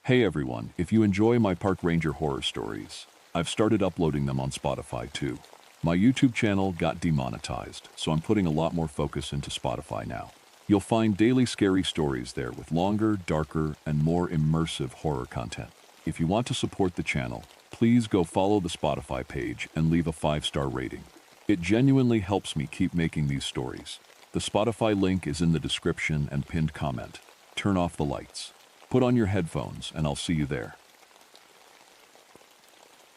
Hey everyone, if you enjoy my park ranger horror stories, I've started uploading them on Spotify too. My YouTube channel got demonetized, so I'm putting a lot more focus into Spotify now. You'll find daily scary stories there with longer, darker, and more immersive horror content. If you want to support the channel, please go follow the Spotify page and leave a 5-star rating. It genuinely helps me keep making these stories. The Spotify link is in the description and pinned comment. Turn off the lights. Put on your headphones and I'll see you there.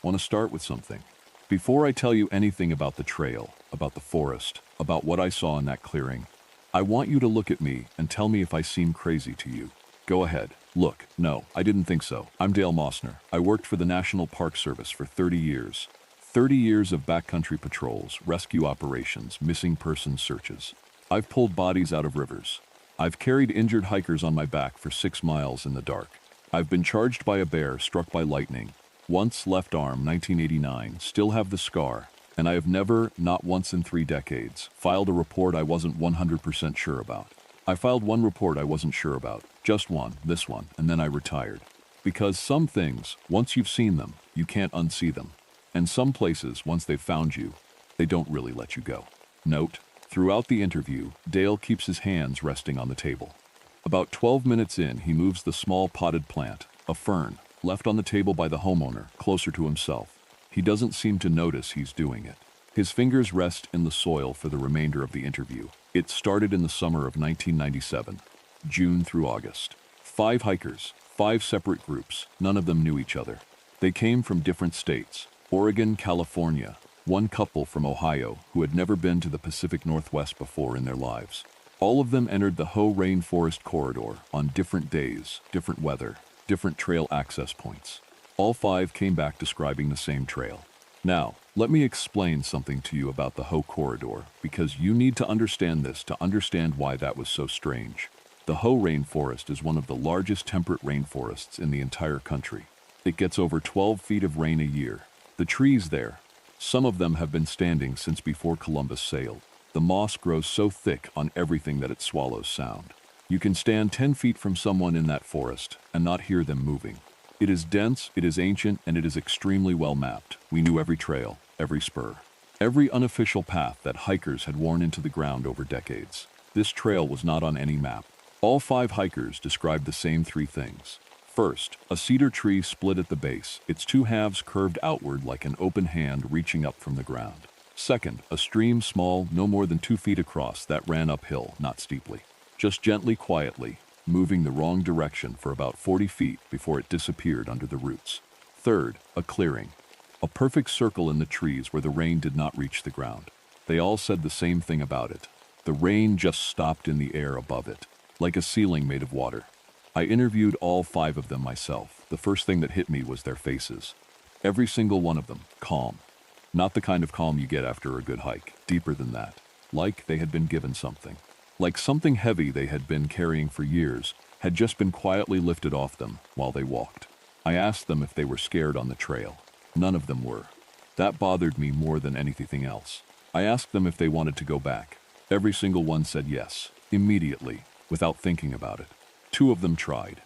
Want to start with something? Before I tell you anything about the trail, about the forest, about what I saw in that clearing, I want you to look at me and tell me if I seem crazy to you. Go ahead. Look, no, I didn't think so. I'm Dale Mossner. I worked for the National Park Service for 30 years. 30 years of backcountry patrols, rescue operations, missing persons searches. I've pulled bodies out of rivers. I've carried injured hikers on my back for 6 miles in the dark. I've been charged by a bear struck by lightning. Once left arm, 1989, still have the scar. And I have never, not once in 3 decades, filed a report I wasn't 100% sure about. I filed one report I wasn't sure about, just one, this one, and then I retired. Because some things, once you've seen them, you can't unsee them. And some places, once they've found you, they don't really let you go. Note: throughout the interview, Dale keeps his hands resting on the table. About 12 minutes in, he moves the small potted plant, a fern, left on the table by the homeowner, closer to himself. He doesn't seem to notice he's doing it. His fingers rest in the soil for the remainder of the interview. It started in the summer of 1997, June through August. 5 hikers, 5 separate groups, none of them knew each other. They came from different states: Oregon, California, one couple from Ohio who had never been to the Pacific Northwest before in their lives. All of them entered the Hoh Rainforest Corridor on different days, different weather, different trail access points. All 5 came back describing the same trail. Now, let me explain something to you about the Hoh Corridor, because you need to understand this to understand why that was so strange. The Hoh Rainforest is one of the largest temperate rainforests in the entire country. It gets over 12 feet of rain a year. The trees there, some of them have been standing since before Columbus sailed. The moss grows so thick on everything that it swallows sound. You can stand 10 feet from someone in that forest and not hear them moving. It is dense, it is ancient, and it is extremely well mapped. We knew every trail, every spur, every unofficial path that hikers had worn into the ground over decades. This trail was not on any map. All 5 hikers described the same 3 things. First, a cedar tree split at the base, its 2 halves curved outward like an open hand reaching up from the ground. Second, a stream small, no more than 2 feet across, that ran uphill, not steeply, just gently, quietly, moving the wrong direction for about 40 feet before it disappeared under the roots. Third, a clearing, a perfect circle in the trees where the rain did not reach the ground. They all said the same thing about it. The rain just stopped in the air above it, like a ceiling made of water. I interviewed all 5 of them myself. The first thing that hit me was their faces. Every single one of them, calm. Not the kind of calm you get after a good hike, deeper than that. Like they had been given something. Like something heavy they had been carrying for years had just been quietly lifted off them while they walked. I asked them if they were scared on the trail. None of them were. That bothered me more than anything else. I asked them if they wanted to go back. Every single one said yes, immediately, without thinking about it. 2 of them tried.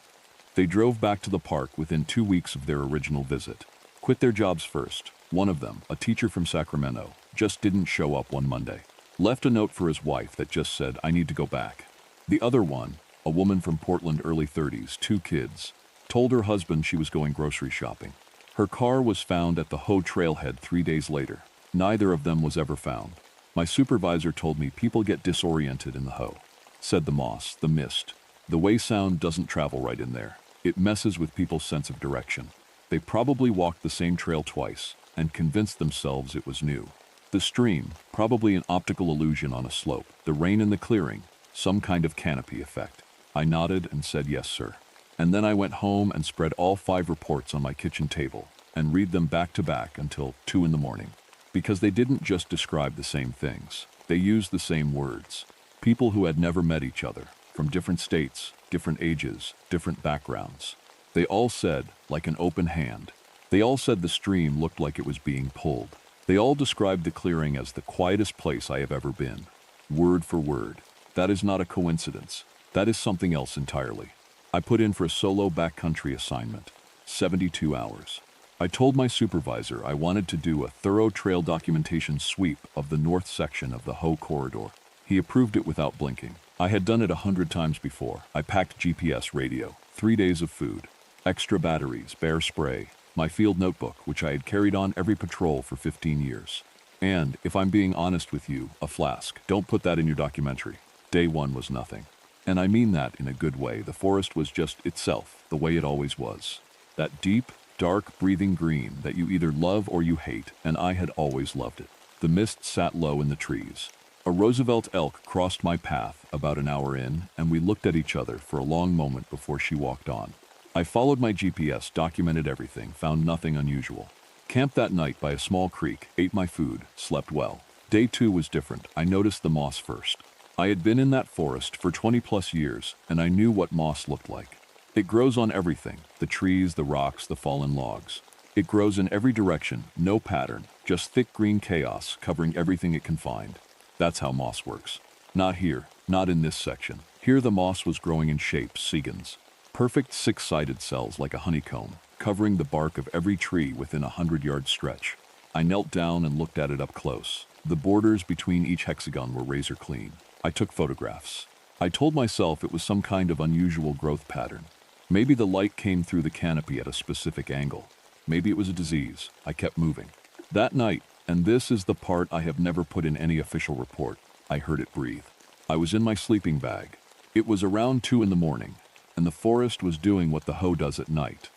They drove back to the park within 2 weeks of their original visit. Quit their jobs first. One of them, a teacher from Sacramento, just didn't show up one Monday. Left a note for his wife that just said, "I need to go back." The other one, a woman from Portland, early 30s, 2 kids, told her husband she was going grocery shopping. Her car was found at the Hoh trailhead 3 days later. Neither of them was ever found. My supervisor told me people get disoriented in the Hoh. Said the moss, the mist, the way sound doesn't travel right in there. It messes with people's sense of direction. They probably walked the same trail twice and convinced themselves it was new. The stream, probably an optical illusion on a slope. The rain in the clearing, some kind of canopy effect. I nodded and said, "Yes, sir." And then I went home and spread all 5 reports on my kitchen table and read them back to back until 2 in the morning. Because they didn't just describe the same things. They used the same words. People who had never met each other, from different states, different ages, different backgrounds. They all said, like an open hand. They all said the stream looked like it was being pulled. They all described the clearing as the quietest place I have ever been. Word for word. That is not a coincidence. That is something else entirely. I put in for a solo backcountry assignment, 72 hours. I told my supervisor I wanted to do a thorough trail documentation sweep of the north section of the Hoh Corridor. He approved it without blinking. I had done it 100 times before. I packed GPS radio, 3 days of food, extra batteries, bear spray, my field notebook, which I had carried on every patrol for 15 years. And, if I'm being honest with you, a flask. Don't put that in your documentary. Day one was nothing. And I mean that in a good way. The forest was just itself, the way it always was. That deep, dark, breathing green that you either love or you hate, and I had always loved it. The mist sat low in the trees. A Roosevelt elk crossed my path about an hour in, and we looked at each other for a long moment before she walked on. I followed my GPS, documented everything, found nothing unusual. Camped that night by a small creek, ate my food, slept well. Day 2 was different. I noticed the moss first. I had been in that forest for 20+ years, and I knew what moss looked like. It grows on everything, the trees, the rocks, the fallen logs. It grows in every direction, no pattern, just thick green chaos covering everything it can find. That's how moss works. Not here, not in this section. Here the moss was growing in shapes, segons. Perfect 6-sided cells like a honeycomb, covering the bark of every tree within a 100-yard stretch. I knelt down and looked at it up close. The borders between each hexagon were razor clean. I took photographs. I told myself it was some kind of unusual growth pattern. Maybe the light came through the canopy at a specific angle. Maybe it was a disease. I kept moving. That night, and this is the part I have never put in any official report, I heard it breathe. I was in my sleeping bag. It was around 2 in the morning, and the forest was doing what the Hoh does at night,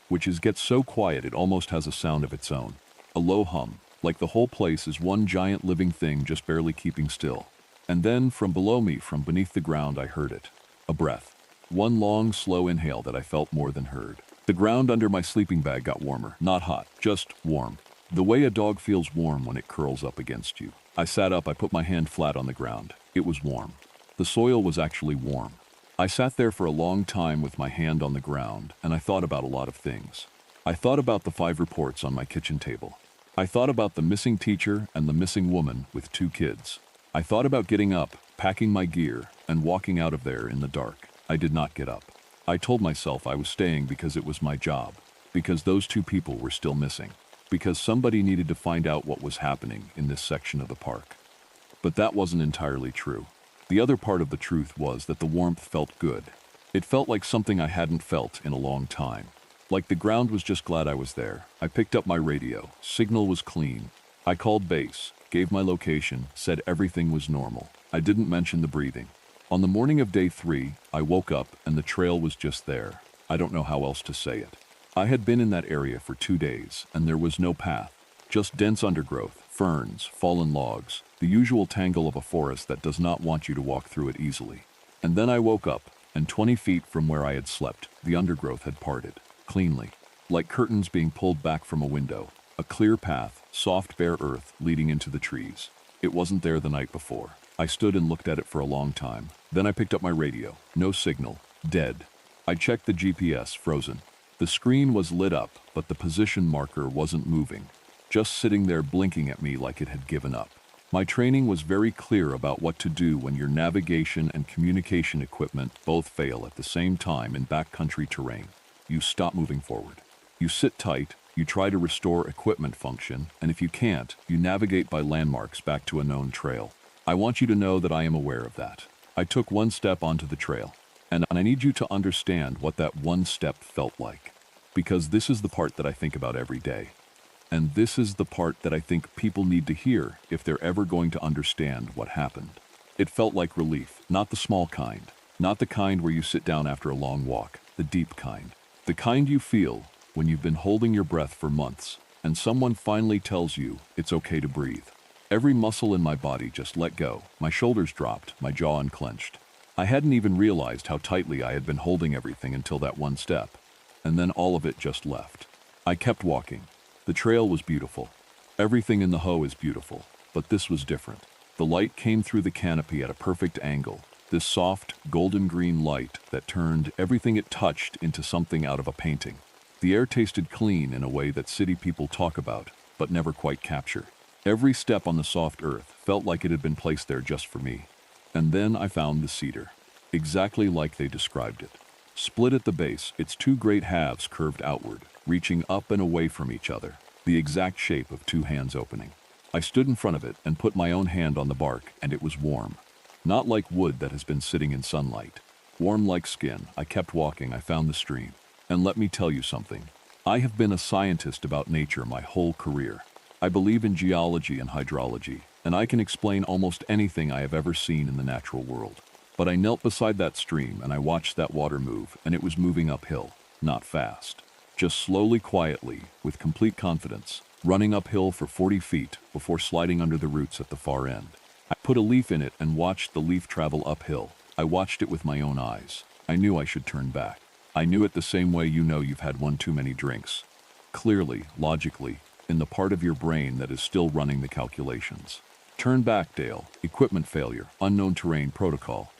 which is get so quiet it almost has a sound of its own. A low hum, like the whole place is one giant living thing just barely keeping still. And then, from below me, from beneath the ground, I heard it. A breath. One long, slow inhale that I felt more than heard. The ground under my sleeping bag got warmer. Not hot, just warm. The way a dog feels warm when it curls up against you. I sat up, I put my hand flat on the ground. It was warm. The soil was actually warm. I sat there for a long time with my hand on the ground, and I thought about a lot of things. I thought about the 5 reports on my kitchen table. I thought about the missing teacher and the missing woman with 2 kids. I thought about getting up, packing my gear, and walking out of there in the dark. I did not get up. I told myself I was staying because it was my job, because those 2 people were still missing, because somebody needed to find out what was happening in this section of the park. But that wasn't entirely true. The other part of the truth was that the warmth felt good. It felt like something I hadn't felt in a long time. Like the ground was just glad I was there. I picked up my radio. Signal was clean. I called base, gave my location, said everything was normal. I didn't mention the breathing. On the morning of day 3, I woke up and the trail was just there. I don't know how else to say it. I had been in that area for 2 days, and there was no path. Just dense undergrowth, ferns, fallen logs, the usual tangle of a forest that does not want you to walk through it easily. And then I woke up, and 20 feet from where I had slept, the undergrowth had parted, cleanly, like curtains being pulled back from a window. A clear path, soft bare earth leading into the trees. It wasn't there the night before. I stood and looked at it for a long time. Then I picked up my radio. No signal. Dead. I checked the GPS, frozen. The screen was lit up, but the position marker wasn't moving, just sitting there blinking at me like it had given up. My training was very clear about what to do when your navigation and communication equipment both fail at the same time in backcountry terrain. You stop moving forward. You sit tight, you try to restore equipment function, and if you can't, you navigate by landmarks back to a known trail. I want you to know that I am aware of that. I took 1 step onto the trail, and I need you to understand what that 1 step felt like. Because this is the part that I think about every day. And this is the part that I think people need to hear if they're ever going to understand what happened. It felt like relief, not the small kind, not the kind where you sit down after a long walk, the deep kind. The kind you feel when you've been holding your breath for months, and someone finally tells you it's okay to breathe. Every muscle in my body just let go. My shoulders dropped, my jaw unclenched. I hadn't even realized how tightly I had been holding everything until that 1 step. And then all of it just left. I kept walking. The trail was beautiful. Everything in the Hoh is beautiful, but this was different. The light came through the canopy at a perfect angle, this soft, golden green light that turned everything it touched into something out of a painting. The air tasted clean in a way that city people talk about, but never quite capture. Every step on the soft earth felt like it had been placed there just for me. And then I found the cedar, exactly like they described it. Split at the base, its two great halves curved outward, reaching up and away from each other, the exact shape of two hands opening. I stood in front of it and put my own hand on the bark, and it was warm. Not like wood that has been sitting in sunlight. Warm like skin. I kept walking. I found the stream. And let me tell you something. I have been a scientist about nature my whole career. I believe in geology and hydrology, and I can explain almost anything I have ever seen in the natural world. But I knelt beside that stream and I watched that water move, and it was moving uphill, not fast. Just slowly, quietly, with complete confidence, running uphill for 40 feet before sliding under the roots at the far end. I put a leaf in it and watched the leaf travel uphill. I watched it with my own eyes. I knew I should turn back. I knew it the same way you know you've had one too many drinks. Clearly, logically, in the part of your brain that is still running the calculations. Turn back, Dale. Equipment failure, unknown terrain, protocol.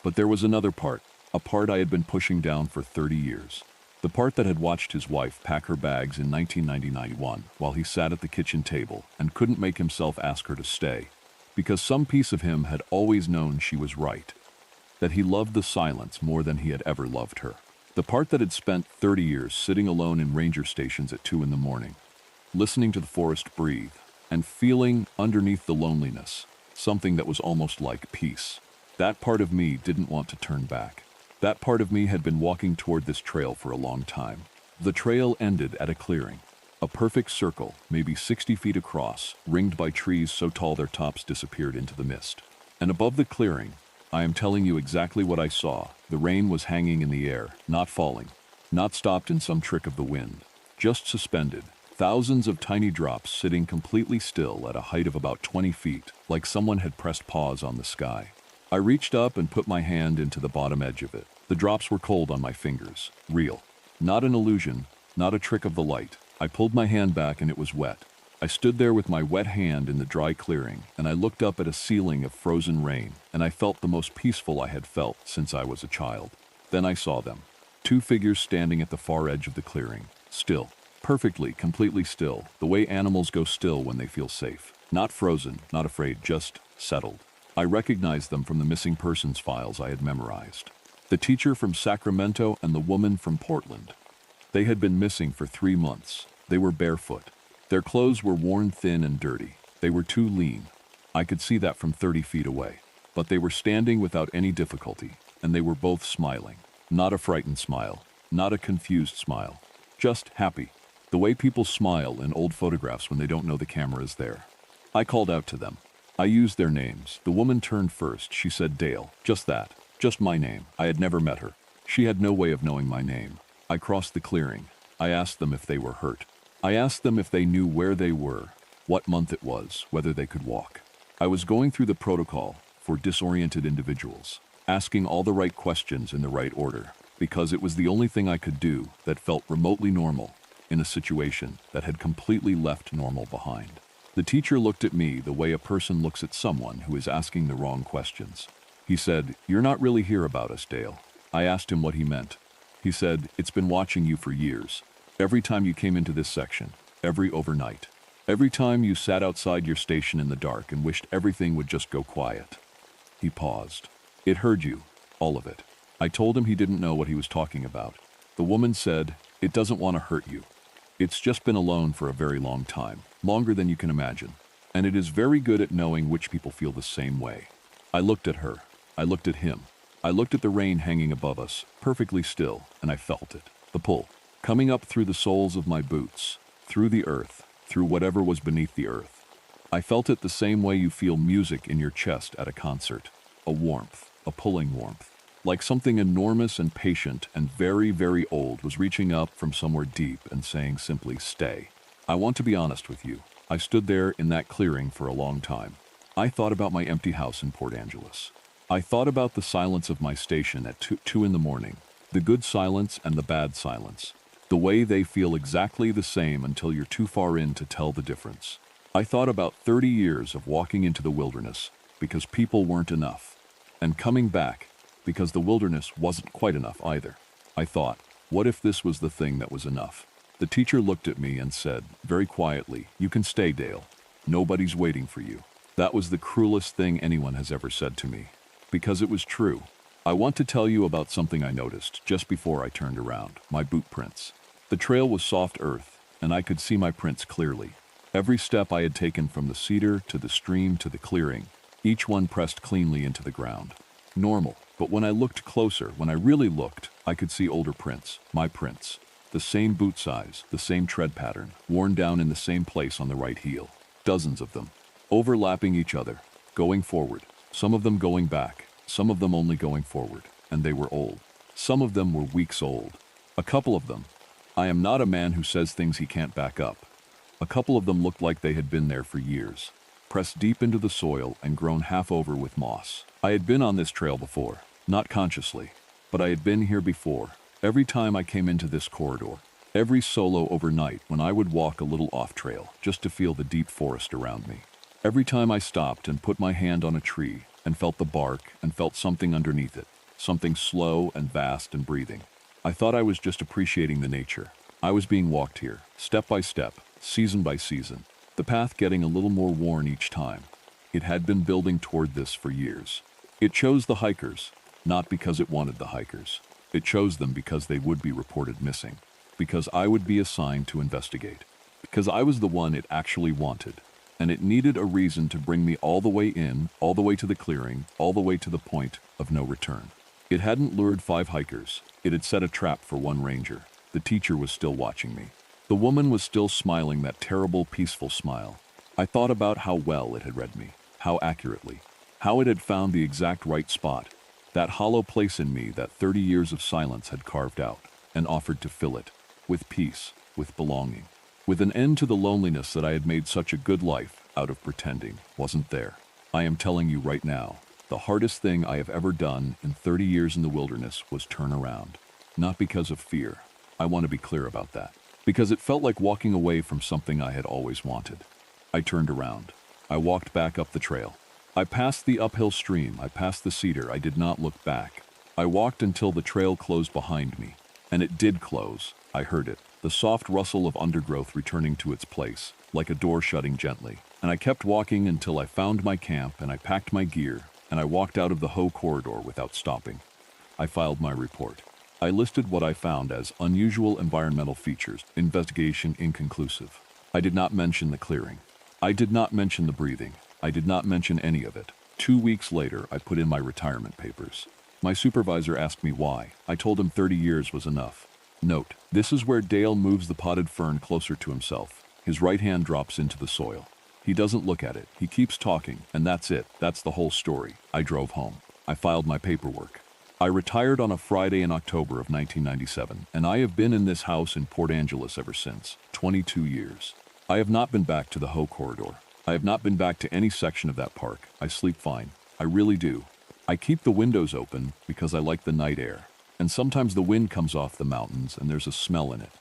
But there was another part, a part I had been pushing down for 30 years. The part that had watched his wife pack her bags in 1991 while he sat at the kitchen table and couldn't make himself ask her to stay, because some piece of him had always known she was right, that he loved the silence more than he had ever loved her. The part that had spent 30 years sitting alone in ranger stations at 2 in the morning, listening to the forest breathe, and feeling underneath the loneliness, something that was almost like peace. That part of me didn't want to turn back. That part of me had been walking toward this trail for a long time. The trail ended at a clearing, a perfect circle, maybe 60 feet across, ringed by trees so tall their tops disappeared into the mist. And above the clearing, I am telling you exactly what I saw. The rain was hanging in the air, not falling, not stopped in some trick of the wind, just suspended. Thousands of tiny drops sitting completely still at a height of about 20 feet, like someone had pressed pause on the sky. I reached up and put my hand into the bottom edge of it. The drops were cold on my fingers, real. Not an illusion, not a trick of the light. I pulled my hand back and it was wet. I stood there with my wet hand in the dry clearing, and I looked up at a ceiling of frozen rain, and I felt the most peaceful I had felt since I was a child. Then I saw them. 2 figures standing at the far edge of the clearing, still. Perfectly, completely still, the way animals go still when they feel safe. Not frozen, not afraid, just settled. I recognized them from the missing persons files I had memorized. The teacher from Sacramento and the woman from Portland. They had been missing for 3 months. They were barefoot. Their clothes were worn thin and dirty. They were too lean. I could see that from 30 feet away. But they were standing without any difficulty, and they were both smiling. Not a frightened smile, not a confused smile. Just happy. The way people smile in old photographs when they don't know the camera is there. I called out to them. I used their names. The woman turned first. She said Dale. Just that. Just my name. I had never met her. She had no way of knowing my name. I crossed the clearing. I asked them if they were hurt. I asked them if they knew where they were, what month it was, whether they could walk. I was going through the protocol for disoriented individuals, asking all the right questions in the right order, because it was the only thing I could do that felt remotely normal in a situation that had completely left normal behind. The teacher looked at me the way a person looks at someone who is asking the wrong questions. He said, "You're not really here about us, Dale." I asked him what he meant. He said, "It's been watching you for years. Every time you came into this section, every overnight, every time you sat outside your station in the dark and wished everything would just go quiet." He paused. "It heard you, all of it." I told him he didn't know what he was talking about. The woman said, "It doesn't want to hurt you. It's just been alone for a very long time, longer than you can imagine, and it is very good at knowing which people feel the same way." I looked at her. I looked at him. I looked at the rain hanging above us, perfectly still, and I felt it. The pull, coming up through the soles of my boots, through the earth, through whatever was beneath the earth. I felt it the same way you feel music in your chest at a concert. A warmth, a pulling warmth. Like something enormous and patient and very, very old was reaching up from somewhere deep and saying simply, "Stay." I want to be honest with you. I stood there in that clearing for a long time. I thought about my empty house in Port Angeles. I thought about the silence of my station at 2 in the morning. The good silence and the bad silence. The way they feel exactly the same until you're too far in to tell the difference. I thought about 30 years of walking into the wilderness because people weren't enough. And coming back because the wilderness wasn't quite enough either. I thought, what if this was the thing that was enough? The teacher looked at me and said, very quietly, "You can stay, Dale. Nobody's waiting for you." That was the cruelest thing anyone has ever said to me. Because it was true. I want to tell you about something I noticed just before I turned around, my boot prints. The trail was soft earth, and I could see my prints clearly. Every step I had taken from the cedar to the stream to the clearing, each one pressed cleanly into the ground. Normal, but when I looked closer, when I really looked, I could see older prints, my prints. The same boot size, the same tread pattern, worn down in the same place on the right heel. Dozens of them, overlapping each other, going forward, some of them going back, some of them only going forward, and they were old. Some of them were weeks old. A couple of them. I am not a man who says things he can't back up. A couple of them looked like they had been there for years, pressed deep into the soil and grown half over with moss. I had been on this trail before, not consciously, but I had been here before. Every time I came into this corridor, every solo overnight when I would walk a little off trail just to feel the deep forest around me. Every time I stopped and put my hand on a tree and felt the bark and felt something underneath it, something slow and vast and breathing. I thought I was just appreciating the nature. I was being walked here, step by step, season by season, the path getting a little more worn each time. It had been building toward this for years. It chose the hikers, not because it wanted the hikers. It chose them because they would be reported missing, because I would be assigned to investigate, because I was the one it actually wanted, and it needed a reason to bring me all the way in, all the way to the clearing, all the way to the point of no return. It hadn't lured 5 hikers. It had set a trap for 1 ranger. The teacher was still watching me. The woman was still smiling that terrible, peaceful smile. I thought about how well it had read me, how accurately, how it had found the exact right spot, that hollow place in me that 30 years of silence had carved out, and offered to fill it, with peace, with belonging, with an end to the loneliness that I had made such a good life out of pretending wasn't there. I am telling you right now, the hardest thing I have ever done in 30 years in the wilderness was turn around. Not because of fear. I want to be clear about that. Because it felt like walking away from something I had always wanted. I turned around. I walked back up the trail. I passed the uphill stream. I passed the cedar. I did not look back. I walked until the trail closed behind me. And it did close. I heard it. The soft rustle of undergrowth returning to its place, like a door shutting gently. And I kept walking until I found my camp and I packed my gear and I walked out of the Hoh corridor without stopping. I filed my report. I listed what I found as unusual environmental features, investigation inconclusive. I did not mention the clearing. I did not mention the breathing. I did not mention any of it. 2 weeks later, I put in my retirement papers. My supervisor asked me why. I told him 30 years was enough. Note, this is where Dale moves the potted fern closer to himself. His right hand drops into the soil. He doesn't look at it. He keeps talking, and that's it. That's the whole story. I drove home. I filed my paperwork. I retired on a Friday in October of 1997, and I have been in this house in Port Angeles ever since, 22 years. I have not been back to the Hoh corridor. I have not been back to any section of that park. I sleep fine. I really do. I keep the windows open because I like the night air. And sometimes the wind comes off the mountains and there's a smell in it.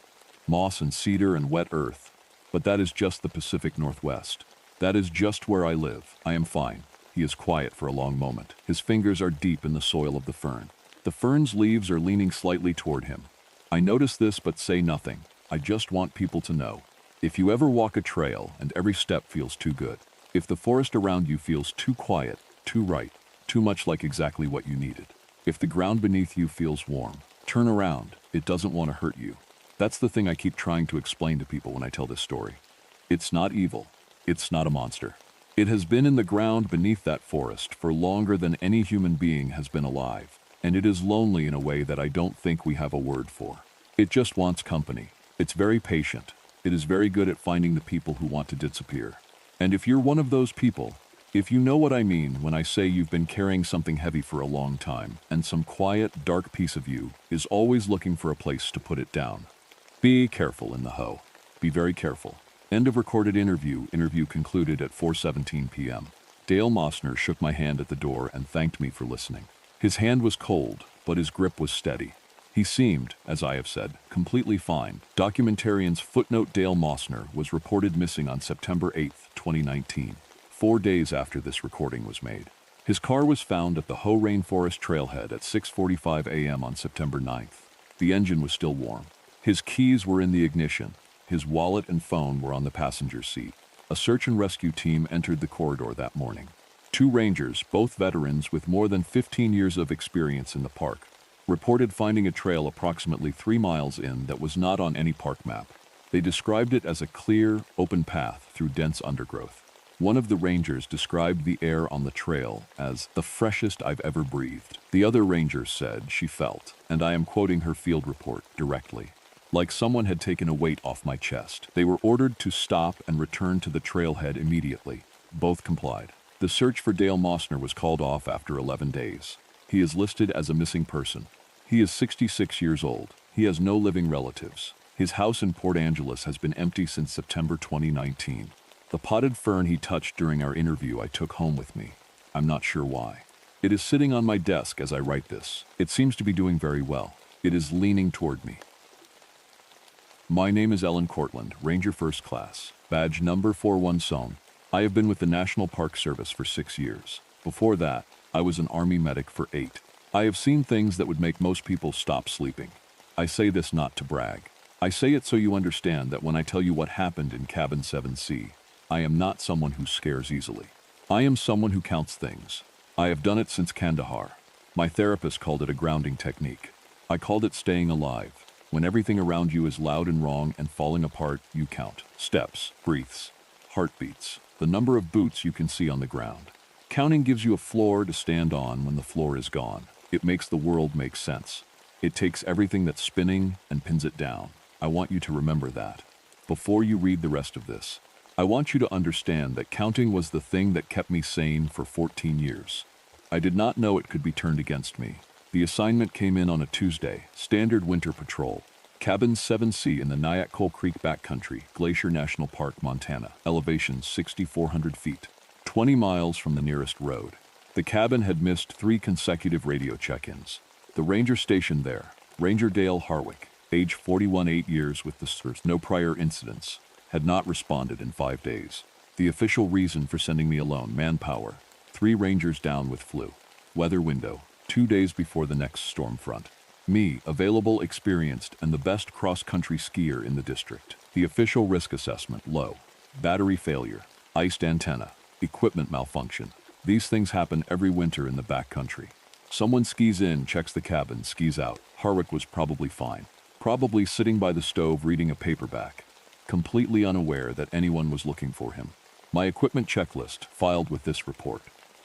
Moss and cedar and wet earth. But that is just the Pacific Northwest. That is just where I live. I am fine. He is quiet for a long moment. His fingers are deep in the soil of the fern. The fern's leaves are leaning slightly toward him. I notice this but say nothing. I just want people to know. If you ever walk a trail and every step feels too good, if the forest around you feels too quiet, too right, too much like exactly what you needed, if the ground beneath you feels warm, turn around. It doesn't want to hurt you. That's the thing I keep trying to explain to people when I tell this story. It's not evil. It's not a monster. It has been in the ground beneath that forest for longer than any human being has been alive, and it is lonely in a way that I don't think we have a word for. It just wants company. It's very patient. It is very good at finding the people who want to disappear. And if you're one of those people, if you know what I mean when I say you've been carrying something heavy for a long time, and some quiet, dark piece of you is always looking for a place to put it down, be careful in the Hoh. Be very careful. End of recorded interview. Interview concluded at 4:17 p.m. Dale Mossner shook my hand at the door and thanked me for listening. His hand was cold, but his grip was steady. He seemed, as I have said, completely fine. Documentarian's footnote: Dale Mossner was reported missing on September 8, 2019, 4 days after this recording was made. His car was found at the Hoh Rainforest Trailhead at 6:45 a.m. on September 9th. The engine was still warm. His keys were in the ignition. His wallet and phone were on the passenger seat. A search and rescue team entered the corridor that morning. Two rangers, both veterans with more than 15 years of experience in the park, reported finding a trail approximately 3 miles in that was not on any park map. They described it as a clear, open path through dense undergrowth. One of the rangers described the air on the trail as the freshest I've ever breathed. The other ranger said she felt, and I am quoting her field report directly, like someone had taken a weight off my chest. They were ordered to stop and return to the trailhead immediately. Both complied. The search for Dale Mossner was called off after 11 days. He is listed as a missing person. He is 66 years old. He has no living relatives. His house in Port Angeles has been empty since September 2019. The potted fern he touched during our interview I took home with me. I'm not sure why. It is sitting on my desk as I write this. It seems to be doing very well. It is leaning toward me. My name is Ellen Cortland, Ranger First Class, badge number 41 I have been with the National Park Service for 6 years. Before that, I was an Army medic for 8. I have seen things that would make most people stop sleeping. I say this not to brag. I say it so you understand that when I tell you what happened in Cabin 7C, I am not someone who scares easily. I am someone who counts things. I have done it since Kandahar. My therapist called it a grounding technique. I called it staying alive. When everything around you is loud and wrong and falling apart, you count. Steps, breaths, heartbeats, the number of boots you can see on the ground. Counting gives you a floor to stand on when the floor is gone. It makes the world make sense. It takes everything that's spinning and pins it down. I want you to remember that. Before you read the rest of this, I want you to understand that counting was the thing that kept me sane for 14 years. I did not know it could be turned against me. The assignment came in on a Tuesday, standard winter patrol. Cabin 7C in the Nyack Coal Creek backcountry, Glacier National Park, Montana. Elevation 6,400 feet. 20 miles from the nearest road. The cabin had missed 3 consecutive radio check-ins. The ranger stationed there, Ranger Dale Harwick, age 41, 8 years with the service, no prior incidents, had not responded in 5 days. The official reason for sending me alone, manpower. 3 rangers down with flu. Weather window, 2 days before the next storm front. Me, available, experienced, and the best cross-country skier in the district. The official risk assessment, low. Battery failure, iced antenna, equipment malfunction. These things happen every winter in the backcountry. Someone skis in, checks the cabin, skis out. Harwick was probably fine. Probably sitting by the stove reading a paperback. Completely unaware that anyone was looking for him. My equipment checklist, filed with this report.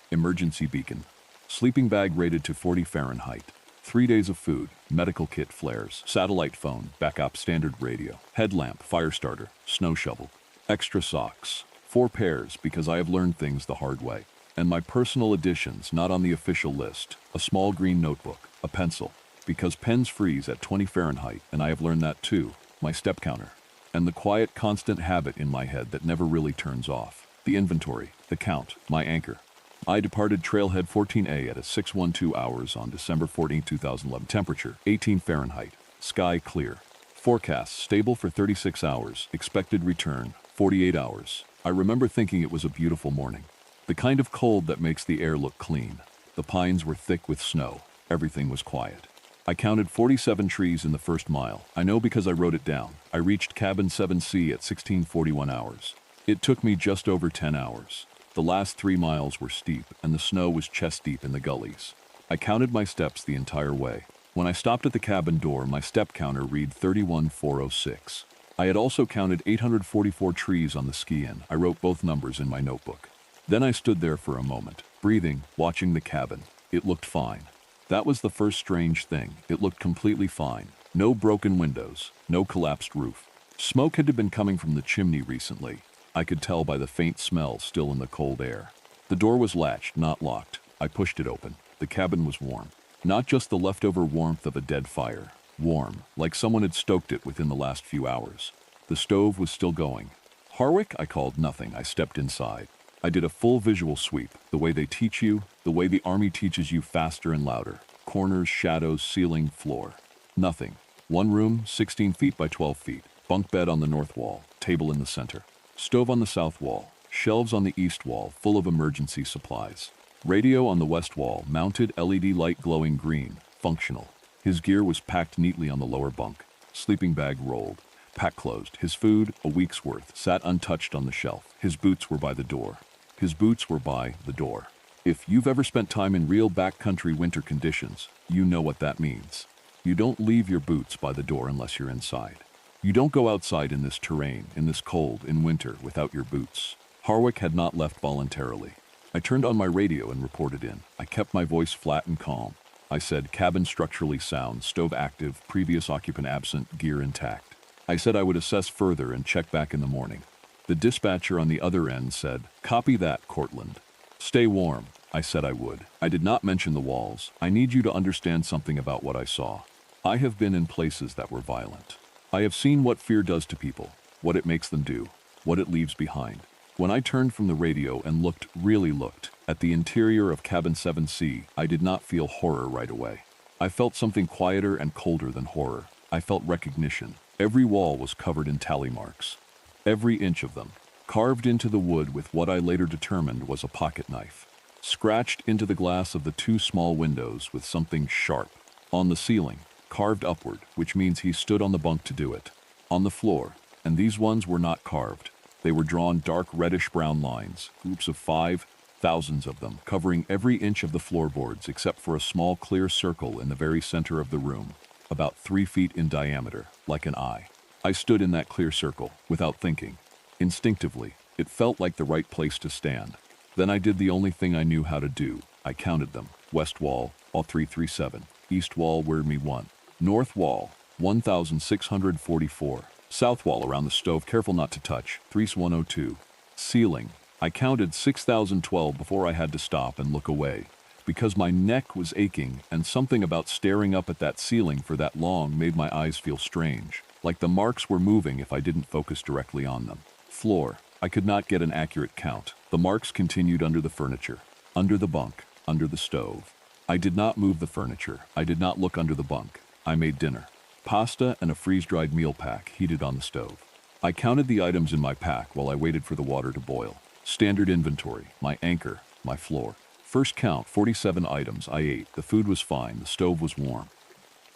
Emergency beacon. Sleeping bag rated to 40 Fahrenheit. 3 days of food, medical kit, flares, satellite phone, backup standard radio, headlamp, fire starter, snow shovel. Extra socks. 4 pairs because I have learned things the hard way. And my personal additions not on the official list. A small green notebook, a pencil, because pens freeze at 20 Fahrenheit, and I have learned that too. My step counter. And the quiet, constant habit in my head that never really turns off. The inventory, the count, my anchor. I departed Trailhead 14A at a 6:12 hours on December 14, 2011. Temperature, 18 Fahrenheit. Sky clear. Forecast, stable for 36 hours. Expected return, 48 hours. I remember thinking it was a beautiful morning. The kind of cold that makes the air look clean. The pines were thick with snow. Everything was quiet. I counted 47 trees in the first mile. I know because I wrote it down. I reached Cabin 7C at 16:41 hours. It took me just over 10 hours. The last 3 miles were steep, and the snow was chest-deep in the gullies. I counted my steps the entire way. When I stopped at the cabin door, my step counter read 31,406. I had also counted 844 trees on the ski-in. I wrote both numbers in my notebook. Then I stood there for a moment, breathing, watching the cabin. It looked fine. That was the first strange thing. It looked completely fine. No broken windows, no collapsed roof. Smoke had been coming from the chimney recently. I could tell by the faint smell still in the cold air. The door was latched, not locked. I pushed it open. The cabin was warm. Not just the leftover warmth of a dead fire. Warm, like someone had stoked it within the last few hours. The stove was still going. Harwick? I called nothing. I stepped inside. I did a full visual sweep, the way they teach you, the way the Army teaches you, faster and louder. Corners, shadows, ceiling, floor. Nothing. One room, 16 feet by 12 feet. Bunk bed on the north wall, table in the center. Stove on the south wall, shelves on the east wall full of emergency supplies. Radio on the west wall, mounted LED light glowing green, functional. His gear was packed neatly on the lower bunk. Sleeping bag rolled. Pack closed. His food, a week's worth, sat untouched on the shelf. His boots were by the door. His boots were by the door. If you've ever spent time in real backcountry winter conditions, you know what that means. You don't leave your boots by the door unless you're inside. You don't go outside in this terrain, in this cold, in winter, without your boots. Harwick had not left voluntarily. I turned on my radio and reported in. I kept my voice flat and calm. I said, cabin structurally sound, stove active, previous occupant absent, gear intact. I said I would assess further and check back in the morning. The dispatcher on the other end said, copy that, Cortland. Stay warm. I said I would. I did not mention the walls. I need you to understand something about what I saw. I have been in places that were violent. I have seen what fear does to people, what it makes them do, what it leaves behind. When I turned from the radio and really looked, at the interior of Cabin 7C, I did not feel horror right away. I felt something quieter and colder than horror. I felt recognition. Every wall was covered in tally marks. Every inch of them, carved into the wood with what I later determined was a pocket knife. Scratched into the glass of the two small windows with something sharp. On the ceiling, carved upward, which means he stood on the bunk to do it. On the floor, and these ones were not carved. They were drawn dark reddish-brown lines, groups of 5, thousands of them, covering every inch of the floorboards except for a small clear circle in the very center of the room, about 3 feet in diameter, like an eye. I stood in that clear circle, without thinking. Instinctively, it felt like the right place to stand. Then I did the only thing I knew how to do. I counted them. West wall, all 337. East wall, where me 1. North wall, 1,644. South wall around the stove, careful not to touch, 3102. Ceiling, I counted 6,012 before I had to stop and look away, because my neck was aching and something about staring up at that ceiling for that long made my eyes feel strange, like the marks were moving if I didn't focus directly on them. Floor, I could not get an accurate count. The marks continued under the furniture, under the bunk, under the stove. I did not move the furniture. I did not look under the bunk. I made dinner. Pasta and a freeze-dried meal pack heated on the stove. I counted the items in my pack while I waited for the water to boil. Standard inventory, my anchor, my floor. First count, 47 items. I ate. The food was fine. The stove was warm.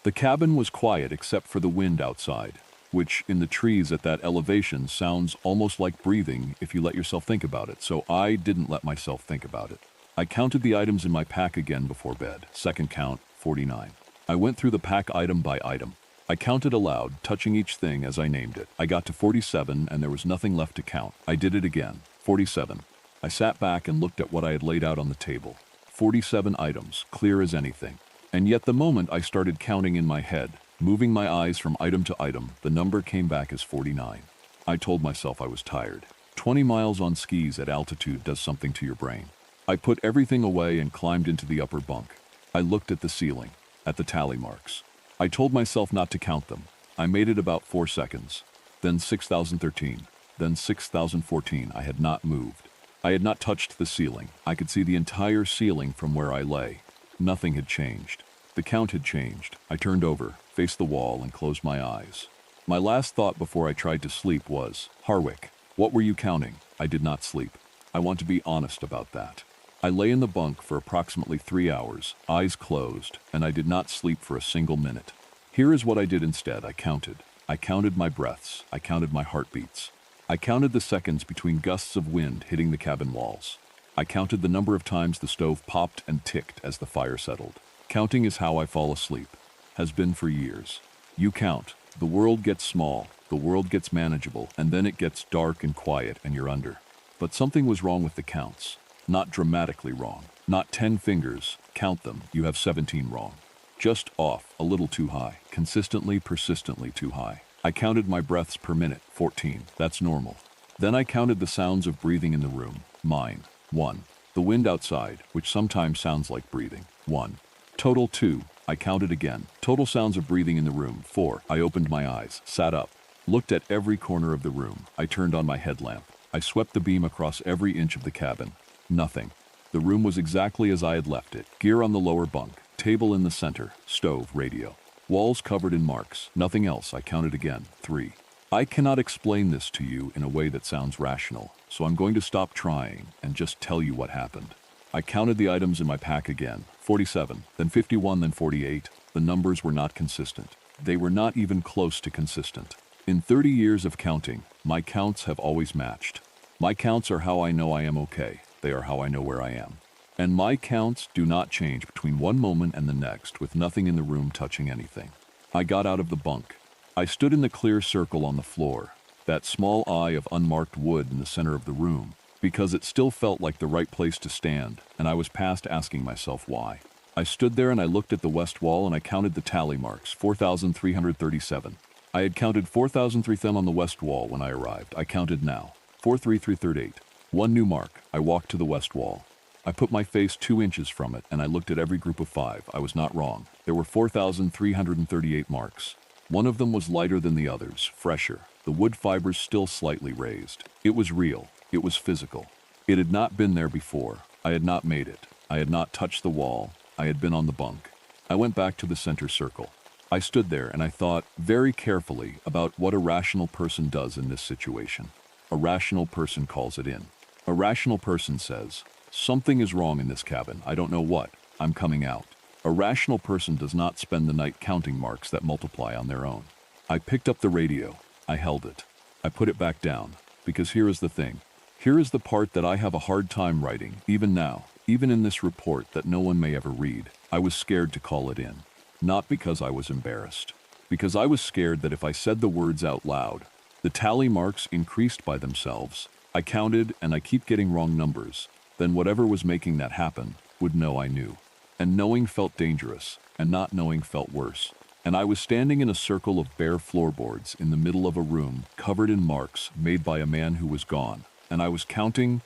The cabin was quiet except for the wind outside, which in the trees at that elevation sounds almost like breathing if you let yourself think about it, so I didn't let myself think about it. I counted the items in my pack again before bed. Second count, 49. I went through the pack item by item. I counted aloud, touching each thing as I named it. I got to 47 and there was nothing left to count. I did it again. 47. I sat back and looked at what I had laid out on the table. 47 items, clear as anything. And yet the moment I started counting in my head, moving my eyes from item to item, the number came back as 49. I told myself I was tired. 20 miles on skis at altitude does something to your brain. I put everything away and climbed into the upper bunk. I looked at the ceiling, at the tally marks. I told myself not to count them. I made it about 4 seconds. Then 6,013. Then 6,014. I had not moved. I had not touched the ceiling. I could see the entire ceiling from where I lay. Nothing had changed. The count had changed. I turned over, faced the wall, and closed my eyes. My last thought before I tried to sleep was, Harwick, what were you counting? I did not sleep. I want to be honest about that. I lay in the bunk for approximately 3 hours, eyes closed, and I did not sleep for a single minute. Here is what I did instead. I counted. I counted my breaths. I counted my heartbeats. I counted the seconds between gusts of wind hitting the cabin walls. I counted the number of times the stove popped and ticked as the fire settled. Counting is how I fall asleep. Has been for years. You count. The world gets small. The world gets manageable. And then it gets dark and quiet and you're under. But something was wrong with the counts. Not dramatically wrong. Not 10 fingers. Count them. You have 17 wrong. Just off. A little too high. Consistently, persistently too high. I counted my breaths per minute. 14. That's normal. Then I counted the sounds of breathing in the room. Mine. 1. The wind outside, which sometimes sounds like breathing. 1. Total 2. I counted again. Total sounds of breathing in the room. 4. I opened my eyes, sat up, looked at every corner of the room. I turned on my headlamp. I swept the beam across every inch of the cabin. Nothing. The room was exactly as I had left it. Gear on the lower bunk, table in the center, stove, radio. Walls covered in marks. Nothing else. I counted again. 3. I cannot explain this to you in a way that sounds rational, so I'm going to stop trying and just tell you what happened. I counted the items in my pack again. 47, then 51, then 48. The numbers were not consistent. They were not even close to consistent. In 30 years of counting, my counts have always matched. My counts are how I know I am okay. They are how I know where I am. And my counts do not change between one moment and the next with nothing in the room touching anything. I got out of the bunk. I stood in the clear circle on the floor, that small eye of unmarked wood in the center of the room, because it still felt like the right place to stand, and I was past asking myself why. I stood there and I looked at the west wall and I counted the tally marks, 4,337. I had counted 4,003 on the west wall when I arrived. I counted now, 4,338. One new mark. I walked to the west wall. I put my face 2 inches from it and I looked at every group of 5. I was not wrong. There were 4,338 marks. One of them was lighter than the others, fresher, the wood fibers still slightly raised. It was real. It was physical. It had not been there before. I had not made it. I had not touched the wall. I had been on the bunk. I went back to the center circle. I stood there and I thought very carefully about what a rational person does in this situation. A rational person calls it in. A rational person says, "Something is wrong in this cabin. I don't know what. I'm coming out." A rational person does not spend the night counting marks that multiply on their own. I picked up the radio. I held it. I put it back down, because here is the thing. Here is the part that I have a hard time writing, even now, even in this report that no one may ever read. I was scared to call it in. Not because I was embarrassed. Because I was scared that if I said the words out loud, the tally marks increased by themselves. I counted and I keep getting wrong numbers. Then whatever was making that happen would know I knew. And knowing felt dangerous, and not knowing felt worse. And I was standing in a circle of bare floorboards in the middle of a room covered in marks made by a man who was gone. And I was counting,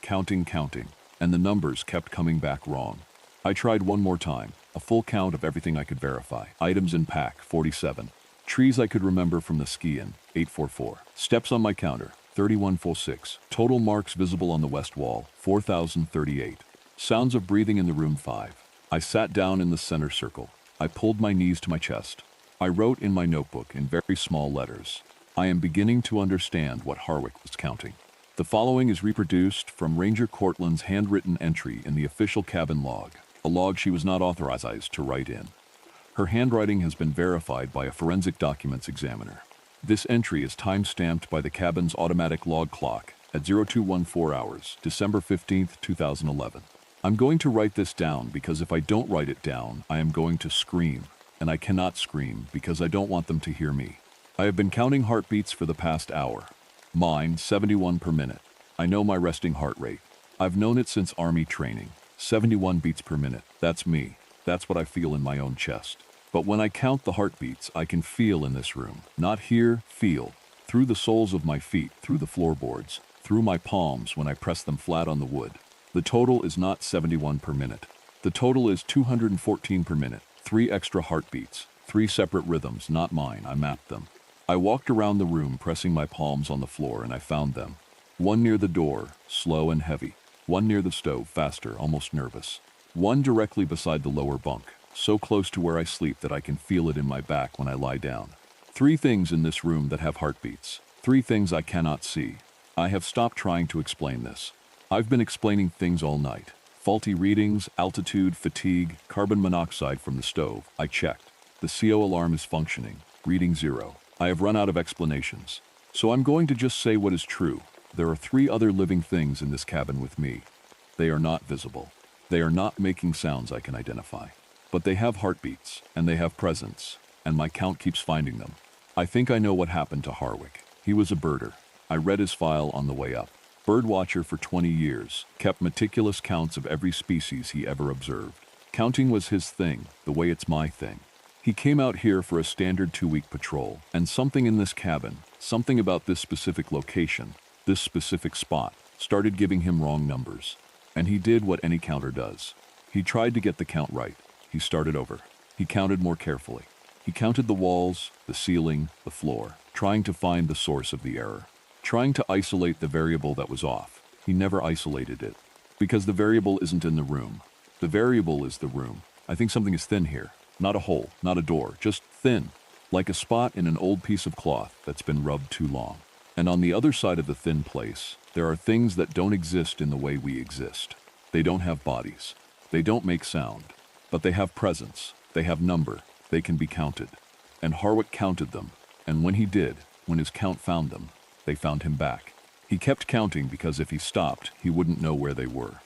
and the numbers kept coming back wrong. I tried one more time, a full count of everything I could verify. Items in pack, 47. Trees I could remember from the ski-in, 844. Steps on my counter, 3146. Total marks visible on the west wall, 4,038. Sounds of breathing in the room, 5. I sat down in the center circle. I pulled my knees to my chest. I wrote in my notebook in very small letters, "I am beginning to understand what Harwick was counting." The following is reproduced from Ranger Cortland's handwritten entry in the official cabin log, a log she was not authorized to write in. Her handwriting has been verified by a forensic documents examiner. This entry is time-stamped by the cabin's automatic log clock at 0214 hours, December 15, 2011. I'm going to write this down because if I don't write it down, I am going to scream, and I cannot scream because I don't want them to hear me. I have been counting heartbeats for the past hour. Mine, 71 per minute. I know my resting heart rate. I've known it since Army training. 71 beats per minute. That's me. That's what I feel in my own chest. But when I count the heartbeats, I can feel in this room. Not hear, feel. Through the soles of my feet, through the floorboards, through my palms when I press them flat on the wood. The total is not 71 per minute. The total is 214 per minute. 3 extra heartbeats. 3 separate rhythms, not mine. I mapped them. I walked around the room pressing my palms on the floor and I found them. One near the door, slow and heavy. One near the stove, faster, almost nervous. One directly beside the lower bunk, so close to where I sleep that I can feel it in my back when I lie down. 3 things in this room that have heartbeats. 3 things I cannot see. I have stopped trying to explain this. I've been explaining things all night. Faulty readings, altitude, fatigue, carbon monoxide from the stove. I checked. The CO alarm is functioning. Reading 0. I have run out of explanations. So I'm going to just say what is true. There are 3 other living things in this cabin with me. They are not visible. They are not making sounds I can identify. But they have heartbeats, and they have presence, and my count keeps finding them. I think I know what happened to Harwick. He was a birder. I read his file on the way up. Birdwatcher for 20 years, kept meticulous counts of every species he ever observed. Counting was his thing, the way it's my thing. He came out here for a standard 2-week patrol, and something in this cabin, something about this specific location, this specific spot, started giving him wrong numbers. And he did what any counter does. He tried to get the count right. He started over. He counted more carefully. He counted the walls, the ceiling, the floor, trying to find the source of the error. Trying to isolate the variable that was off. He never isolated it. Because the variable isn't in the room. The variable is the room. I think something is thin here. Not a hole, not a door, just thin. Like a spot in an old piece of cloth that's been rubbed too long. And on the other side of the thin place, there are things that don't exist in the way we exist. They don't have bodies. They don't make sound. But they have presence. They have number. They can be counted. And Harwick counted them. And when he did, when his count found them, they found him back. He kept counting because if he stopped, he wouldn't know where they were.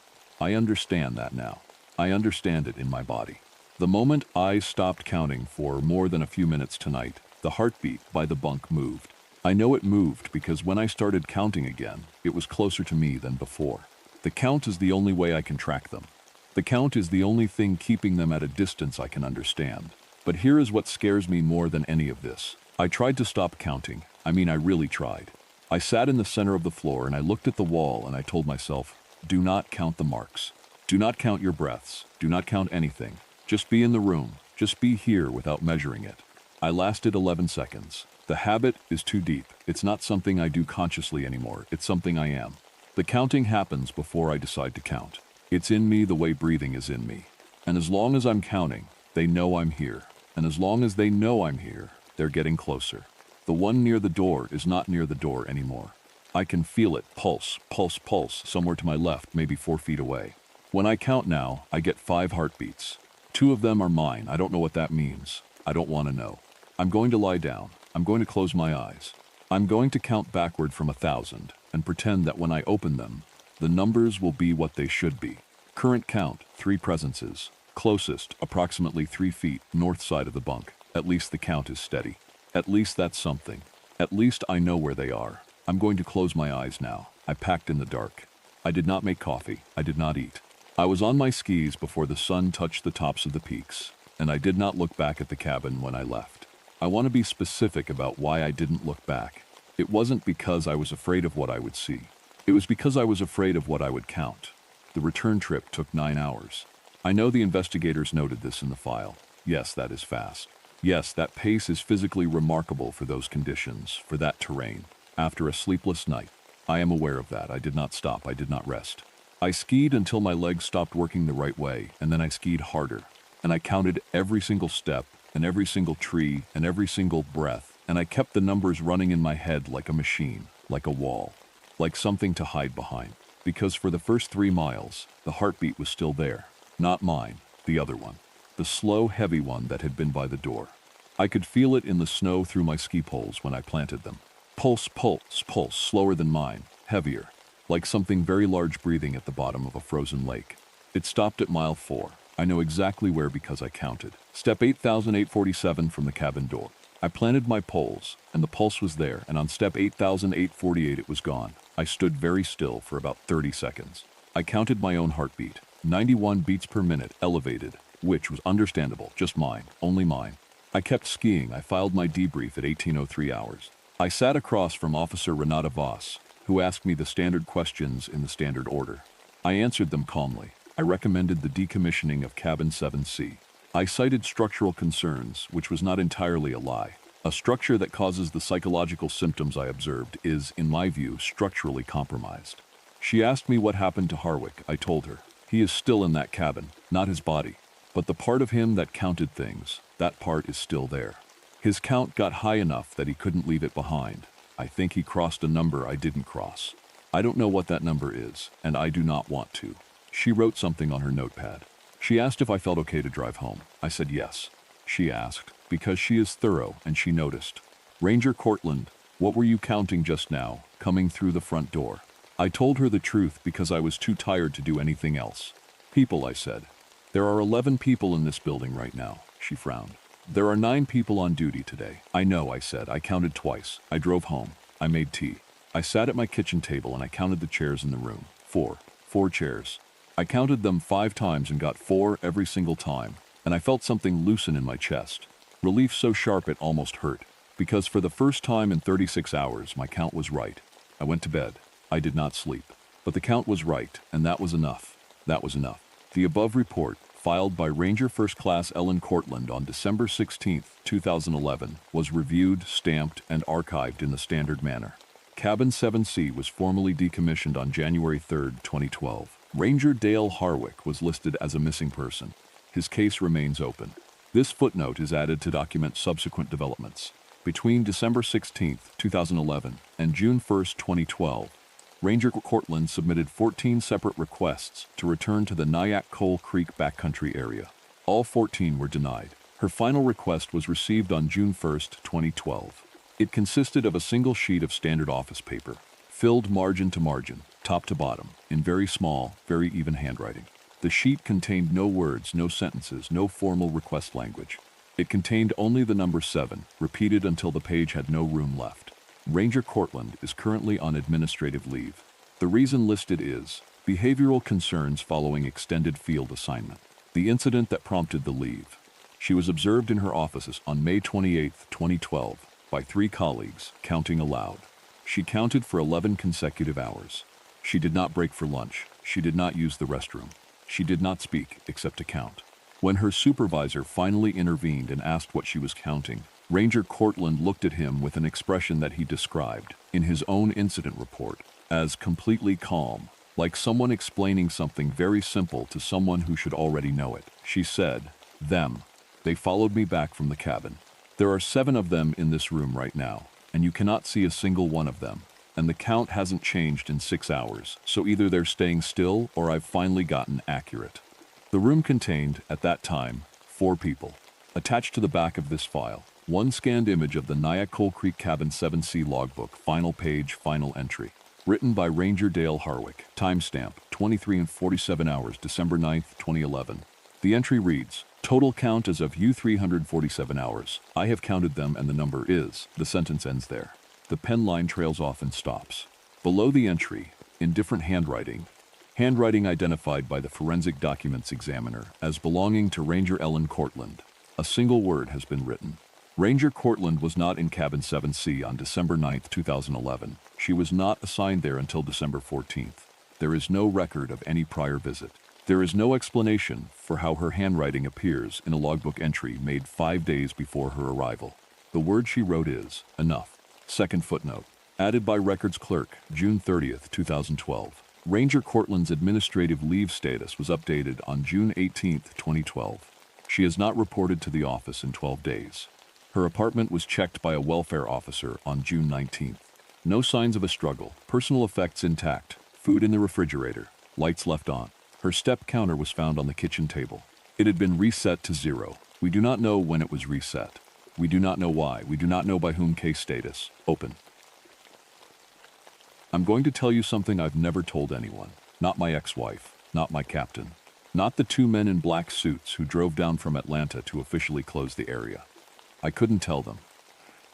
I understand that now. I understand it in my body. The moment I stopped counting for more than a few minutes tonight, the heartbeat by the bunk moved. I know it moved because when I started counting again, it was closer to me than before. The count is the only way I can track them. The count is the only thing keeping them at a distance I can understand. But here is what scares me more than any of this. I tried to stop counting. I really tried. I sat in the center of the floor and I looked at the wall and I told myself, do not count the marks. Do not count your breaths. Do not count anything. Just be in the room. Just be here without measuring it. I lasted 11 seconds. The habit is too deep. It's not something I do consciously anymore. It's something I am. The counting happens before I decide to count. It's in me the way breathing is in me. And as long as I'm counting, they know I'm here. And as long as they know I'm here, they're getting closer. The one near the door is not near the door anymore. I can feel it, pulse, pulse, pulse, somewhere to my left, maybe 4 feet away. When I count now, I get 5 heartbeats. 2 of them are mine. I don't know what that means. I don't want to know. I'm going to lie down. I'm going to close my eyes. I'm going to count backward from 1,000 and pretend that when I open them, the numbers will be what they should be. Current count, 3 presences. Closest, approximately 3 feet, north side of the bunk. At least the count is steady. At least that's something. At least I know where they are. I'm going to close my eyes now. I packed in the dark. I did not make coffee. I did not eat. I was on my skis before the sun touched the tops of the peaks, and I did not look back at the cabin when I left. I want to be specific about why I didn't look back. It wasn't because I was afraid of what I would see. It was because I was afraid of what I would count. The return trip took 9 hours. I know the investigators noted this in the file. Yes, that is fast. Yes, that pace is physically remarkable for those conditions, for that terrain. After a sleepless night, I am aware of that. I did not stop. I did not rest. I skied until my legs stopped working the right way, and then I skied harder. And I counted every single step, and every single tree, and every single breath, and I kept the numbers running in my head like a machine, like a wall, like something to hide behind. Because for the first 3 miles, the heartbeat was still there. Not mine, the other one. The slow, heavy one that had been by the door. I could feel it in the snow through my ski poles when I planted them. Pulse, pulse, pulse, slower than mine, heavier, like something very large breathing at the bottom of a frozen lake. It stopped at mile 4. I know exactly where because I counted. Step 8,847 from the cabin door. I planted my poles, and the pulse was there, and on step 8,848 it was gone. I stood very still for about 30 seconds. I counted my own heartbeat. 91 beats per minute, elevated, which was understandable, just mine, only mine. I kept skiing. I filed my debrief at 18:03 hours. I sat across from Officer Renata Voss, who asked me the standard questions in the standard order. I answered them calmly. I recommended the decommissioning of Cabin 7C. I cited structural concerns, which was not entirely a lie. A structure that causes the psychological symptoms I observed is, in my view, structurally compromised. She asked me what happened to Harwick. I told her. He is still in that cabin, not his body. But the part of him that counted things, that part is still there. His count got high enough that he couldn't leave it behind. I think he crossed a number I didn't cross. I don't know what that number is, and I do not want to. She wrote something on her notepad. She asked if I felt okay to drive home. I said yes. She asked, because she is thorough, and she noticed. Ranger Cortland, what were you counting just now, coming through the front door? I told her the truth because I was too tired to do anything else. People, I said. There are 11 people in this building right now. She frowned. There are 9 people on duty today. I know, I said. I counted twice. I drove home. I made tea. I sat at my kitchen table and I counted the chairs in the room. 4 chairs. I counted them 5 times and got 4 every single time, and I felt something loosen in my chest. Relief so sharp it almost hurt, because for the first time in 36 hours, my count was right. I went to bed. I did not sleep. But the count was right, and that was enough. That was enough. The above report, filed by Ranger First Class Ellen Cortland on December 16, 2011, was reviewed, stamped, and archived in the standard manner. Cabin 7C was formally decommissioned on January 3, 2012. Ranger Dale Harwick was listed as a missing person. His case remains open. This footnote is added to document subsequent developments. Between December 16, 2011 and June 1, 2012, Ranger Cortland submitted 14 separate requests to return to the Nyack Coal Creek backcountry area. All 14 were denied. Her final request was received on June 1, 2012. It consisted of a single sheet of standard office paper, filled margin to margin, top to bottom, in very small, very even handwriting. The sheet contained no words, no sentences, no formal request language. It contained only the number 7, repeated until the page had no room left. Ranger Cortland is currently on administrative leave. The reason listed is behavioral concerns following extended field assignment. The incident that prompted the leave. She was observed in her offices on May 28, 2012, by 3 colleagues, counting aloud. She counted for 11 consecutive hours. She did not break for lunch. She did not use the restroom. She did not speak except to count. When her supervisor finally intervened and asked what she was counting, Ranger Cortland looked at him with an expression that he described, in his own incident report, as completely calm, like someone explaining something very simple to someone who should already know it. She said, "Them. They followed me back from the cabin. There are 7 of them in this room right now, and you cannot see a single one of them. And the count hasn't changed in 6 hours, so either they're staying still or I've finally gotten accurate." The room contained, at that time, 4 people. Attached to the back of this file, one scanned image of the Nyack Coal Creek Cabin 7C logbook, final page, final entry. Written by Ranger Dale Harwick. Timestamp, 23 and 47 hours, December 9, 2011. The entry reads, "Total count as of U347 hours. I have counted them and the number is." The sentence ends there. The pen line trails off and stops. Below the entry, in different handwriting identified by the Forensic Documents Examiner as belonging to Ranger Ellen Cortland, a single word has been written. Ranger Cortland was not in Cabin 7C on December 9, 2011. She was not assigned there until December 14th. There is no record of any prior visit. There is no explanation for how her handwriting appears in a logbook entry made 5 days before her arrival. The word she wrote is, "enough." Second footnote. Added by Records Clerk, June 30, 2012. Ranger Cortland's administrative leave status was updated on June 18, 2012. She has not reported to the office in 12 days. Her apartment was checked by a welfare officer on June 19th. No signs of a struggle, personal effects intact, food in the refrigerator, lights left on. Her step counter was found on the kitchen table. It had been reset to 0. We do not know when it was reset. We do not know why. We do not know by whom. Case status, open. I'm going to tell you something I've never told anyone. Not my ex-wife, not my captain, not the 2 men in black suits who drove down from Atlanta to officially close the area. I couldn't tell them.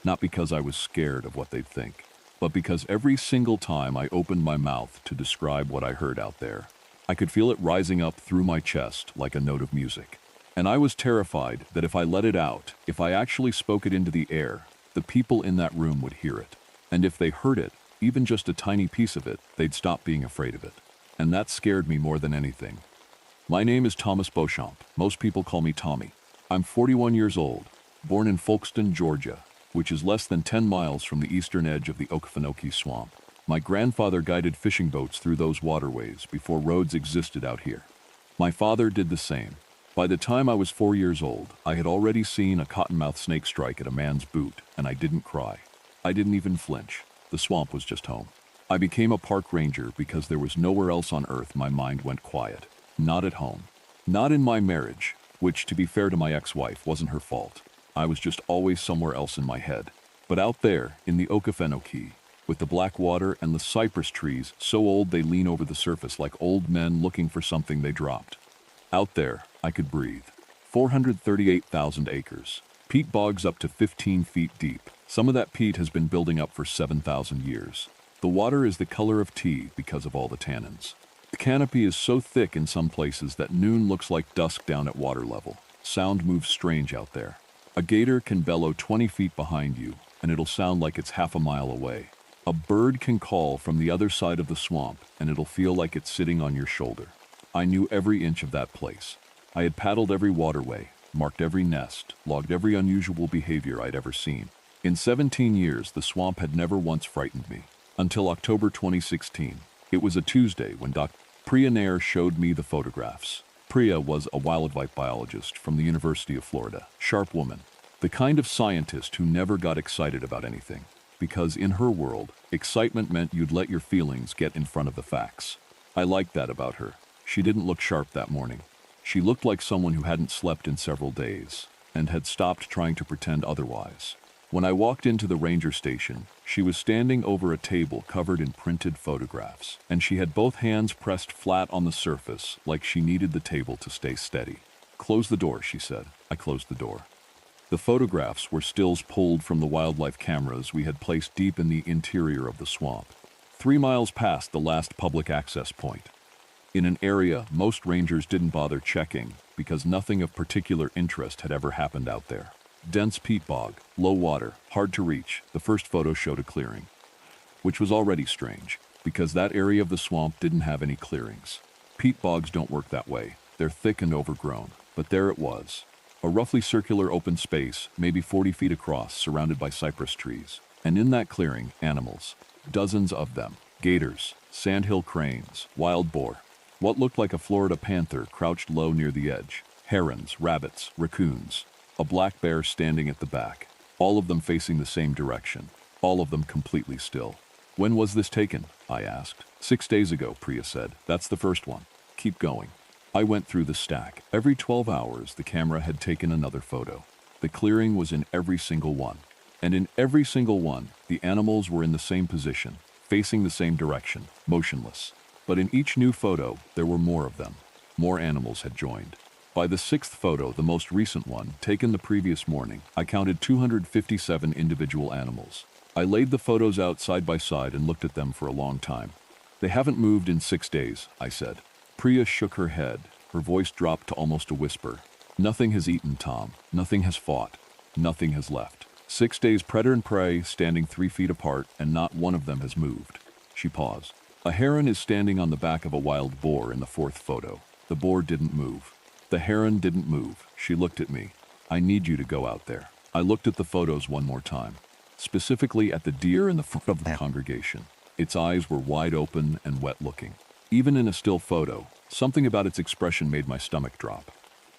Not because I was scared of what they'd think, but because every single time I opened my mouth to describe what I heard out there, I could feel it rising up through my chest like a note of music. And I was terrified that if I let it out, if I actually spoke it into the air, the people in that room would hear it. And if they heard it, even just a tiny piece of it, they'd stop being afraid of it. And that scared me more than anything. My name is Thomas Beauchamp. Most people call me Tommy. I'm 41 years old, born in Folkston, Georgia, which is less than 10 miles from the eastern edge of the Okefenokee Swamp. My grandfather guided fishing boats through those waterways before roads existed out here. My father did the same. By the time I was 4 years old, I had already seen a cottonmouth snake strike at a man's boot, and I didn't cry. I didn't even flinch. The swamp was just home. I became a park ranger because there was nowhere else on earth my mind went quiet. Not at home. Not in my marriage, which, to be fair to my ex-wife, wasn't her fault. I was just always somewhere else in my head. But out there, in the Okefenokee, with the black water and the cypress trees so old they lean over the surface like old men looking for something they dropped. Out there, I could breathe. 438,000 acres. Peat bogs up to 15 feet deep. Some of that peat has been building up for 7,000 years. The water is the color of tea because of all the tannins. The canopy is so thick in some places that noon looks like dusk down at water level. Sound moves strange out there. A gator can bellow 20 feet behind you, and it'll sound like it's half a mile away. A bird can call from the other side of the swamp, and it'll feel like it's sitting on your shoulder. I knew every inch of that place. I had paddled every waterway, marked every nest, logged every unusual behavior I'd ever seen. In 17 years, the swamp had never once frightened me. Until October 2016. It was a Tuesday when Dr. Priya Nair showed me the photographs. Priya was a wildlife biologist from the University of Florida. Sharp woman. The kind of scientist who never got excited about anything. Because in her world, excitement meant you'd let your feelings get in front of the facts. I liked that about her. She didn't look sharp that morning. She looked like someone who hadn't slept in several days, and had stopped trying to pretend otherwise. When I walked into the ranger station, she was standing over a table covered in printed photographs, and she had both hands pressed flat on the surface like she needed the table to stay steady. "Close the door," she said. I closed the door. The photographs were stills pulled from the wildlife cameras we had placed deep in the interior of the swamp, 3 miles past the last public access point. In an area most rangers didn't bother checking because nothing of particular interest had ever happened out there. Dense peat bog, low water, hard to reach. The first photo showed a clearing, which was already strange because that area of the swamp didn't have any clearings. Peat bogs don't work that way. They're thick and overgrown, but there it was. A roughly circular open space, maybe 40 feet across, surrounded by cypress trees. And in that clearing, animals. Dozens of them. Gators, sandhill cranes, wild boar. What looked like a Florida panther crouched low near the edge. Herons, rabbits, raccoons. A black bear standing at the back. All of them facing the same direction. All of them completely still. "When was this taken?" I asked. 6 days ago, Priya said. "That's the first one. Keep going." I went through the stack. Every 12 hours, the camera had taken another photo. The clearing was in every single one. And in every single one, the animals were in the same position, facing the same direction, motionless. But in each new photo, there were more of them. More animals had joined. By the 6th photo, the most recent one, taken the previous morning, I counted 257 individual animals. I laid the photos out side by side and looked at them for a long time. "They haven't moved in 6 days, I said. Priya shook her head. Her voice dropped to almost a whisper. "Nothing has eaten, Tom. Nothing has fought. Nothing has left. 6 days predator and prey standing 3 feet apart, and not one of them has moved." She paused. "A heron is standing on the back of a wild boar in the 4th photo. The boar didn't move. The heron didn't move." She looked at me. "I need you to go out there." I looked at the photos one more time, specifically at the deer in the front of the congregation. Its eyes were wide open and wet-looking. Even in a still photo, something about its expression made my stomach drop.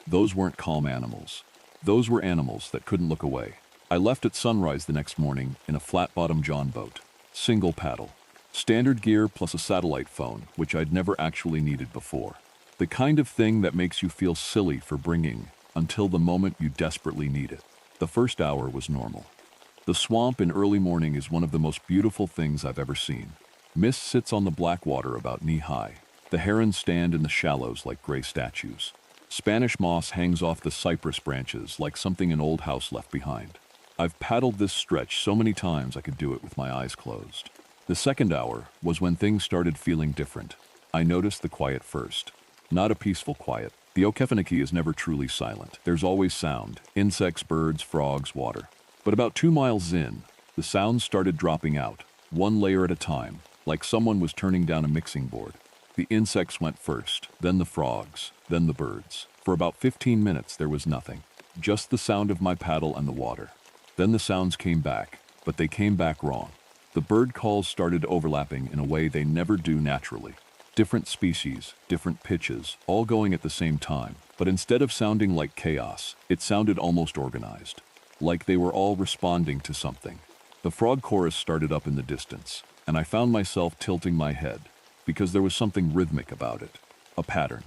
Those weren't calm animals. Those were animals that couldn't look away. I left at sunrise the next morning in a flat-bottom John boat. Single paddle. Standard gear plus a satellite phone, which I'd never actually needed before. The kind of thing that makes you feel silly for bringing until the moment you desperately need it. The first hour was normal. The swamp in early morning is one of the most beautiful things I've ever seen. Mist sits on the black water about knee-high. The herons stand in the shallows like gray statues. Spanish moss hangs off the cypress branches like something an old house left behind. I've paddled this stretch so many times I could do it with my eyes closed. The second hour was when things started feeling different. I noticed the quiet first. Not a peaceful quiet. The Okefenokee is never truly silent. There's always sound. Insects, birds, frogs, water. But about 2 miles in, the sounds started dropping out, one layer at a time, like someone was turning down a mixing board. The insects went first, then the frogs, then the birds. For about 15 minutes there was nothing. Just the sound of my paddle and the water. Then the sounds came back, but they came back wrong. The bird calls started overlapping in a way they never do naturally. Different species, different pitches, all going at the same time. But instead of sounding like chaos, it sounded almost organized. Like they were all responding to something. The frog chorus started up in the distance, and I found myself tilting my head, because there was something rhythmic about it. A pattern.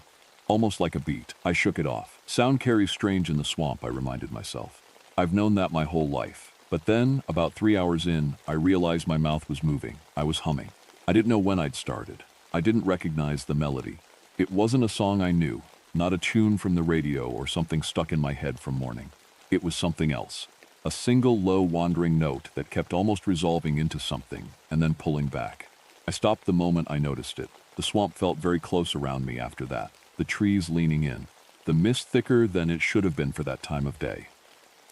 Almost like a beat. I shook it off. Sound carries strange in the swamp, I reminded myself. I've known that my whole life. But then, about 3 hours in, I realized my mouth was moving. I was humming. I didn't know when I'd started. I didn't recognize the melody. It wasn't a song I knew, not a tune from the radio or something stuck in my head from morning. It was something else. A single low wandering note that kept almost resolving into something and then pulling back. I stopped the moment I noticed it. The swamp felt very close around me after that, the trees leaning in, the mist thicker than it should have been for that time of day.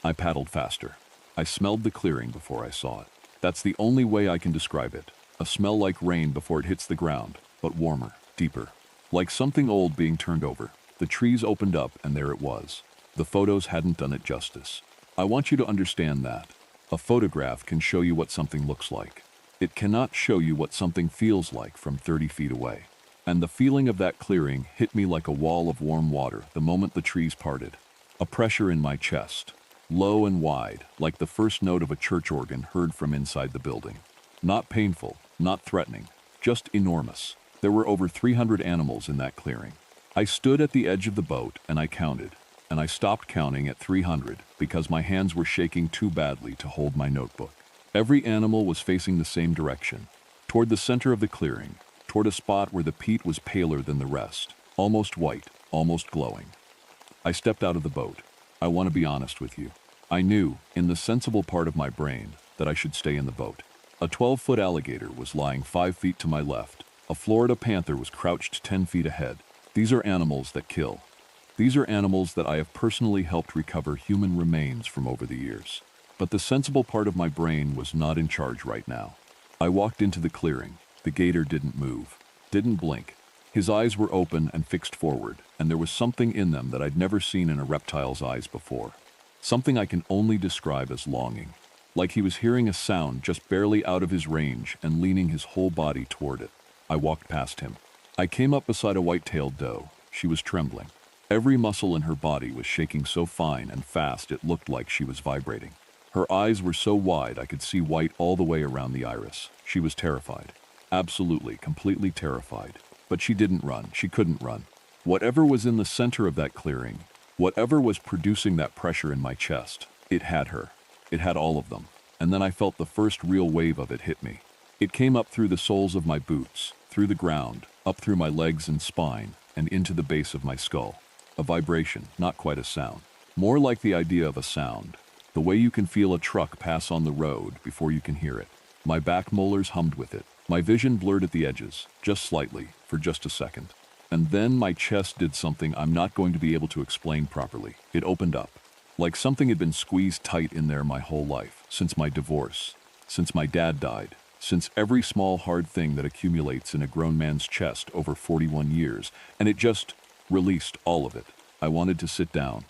I paddled faster. I smelled the clearing before I saw it. That's the only way I can describe it. A smell like rain before it hits the ground, but warmer, deeper. Like something old being turned over. The trees opened up and there it was. The photos hadn't done it justice. I want you to understand that. A photograph can show you what something looks like. It cannot show you what something feels like from 30 feet away. And the feeling of that clearing hit me like a wall of warm water the moment the trees parted. A pressure in my chest. Low and wide, like the first note of a church organ heard from inside the building. Not painful, not threatening, just enormous. There were over 300 animals in that clearing. I stood at the edge of the boat and I counted. and I stopped counting at 300 because my hands were shaking too badly to hold my notebook. Every animal was facing the same direction, toward the center of the clearing, toward a spot where the peat was paler than the rest, almost white, almost glowing. I stepped out of the boat. I want to be honest with you. I knew, in the sensible part of my brain, that I should stay in the boat. A 12-foot alligator was lying 5 feet to my left. A Florida panther was crouched 10 feet ahead. These are animals that kill. These are animals that I have personally helped recover human remains from over the years. But the sensible part of my brain was not in charge right now. I walked into the clearing. The gator didn't move, didn't blink. His eyes were open and fixed forward, and there was something in them that I'd never seen in a reptile's eyes before. Something I can only describe as longing. Like he was hearing a sound just barely out of his range and leaning his whole body toward it. I walked past him. I came up beside a white-tailed doe. She was trembling. Every muscle in her body was shaking so fine and fast it looked like she was vibrating. Her eyes were so wide I could see white all the way around the iris. She was terrified. Absolutely, completely terrified. But she didn't run. She couldn't run. Whatever was in the center of that clearing, whatever was producing that pressure in my chest, it had her. It had all of them. And then I felt the first real wave of it hit me. It came up through the soles of my boots, through the ground, up through my legs and spine, and into the base of my skull. A vibration, not quite a sound. More like the idea of a sound. The way you can feel a truck pass on the road before you can hear it. My back molars hummed with it. My vision blurred at the edges, just slightly, for just a second. And then my chest did something I'm not going to be able to explain properly. It opened up. Like something had been squeezed tight in there my whole life, since my divorce, since my dad died, since every small hard thing that accumulates in a grown man's chest over 41 years, and it just released all of it. I wanted to sit down.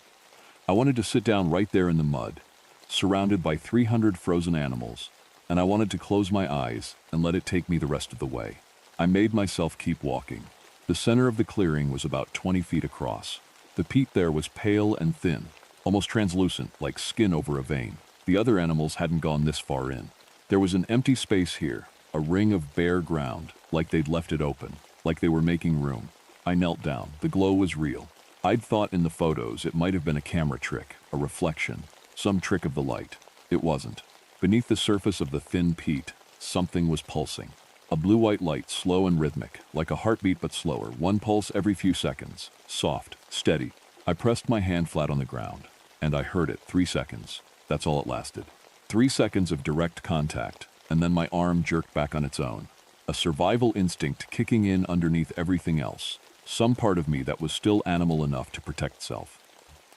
I wanted to sit down right there in the mud, surrounded by 300 frozen animals, and I wanted to close my eyes and let it take me the rest of the way. I made myself keep walking. The center of the clearing was about 20 feet across. The peat there was pale and thin, almost translucent, like skin over a vein. The other animals hadn't gone this far in. There was an empty space here, a ring of bare ground, like they'd left it open, like they were making room. I knelt down. The glow was real. I'd thought in the photos it might have been a camera trick, a reflection, some trick of the light. It wasn't. Beneath the surface of the thin peat, something was pulsing. A blue-white light, slow and rhythmic, like a heartbeat but slower, one pulse every few seconds, soft, steady. I pressed my hand flat on the ground, and I heard it. 3 seconds. That's all it lasted. 3 seconds of direct contact, and then my arm jerked back on its own. A survival instinct kicking in underneath everything else. Some part of me that was still animal enough to protect itself.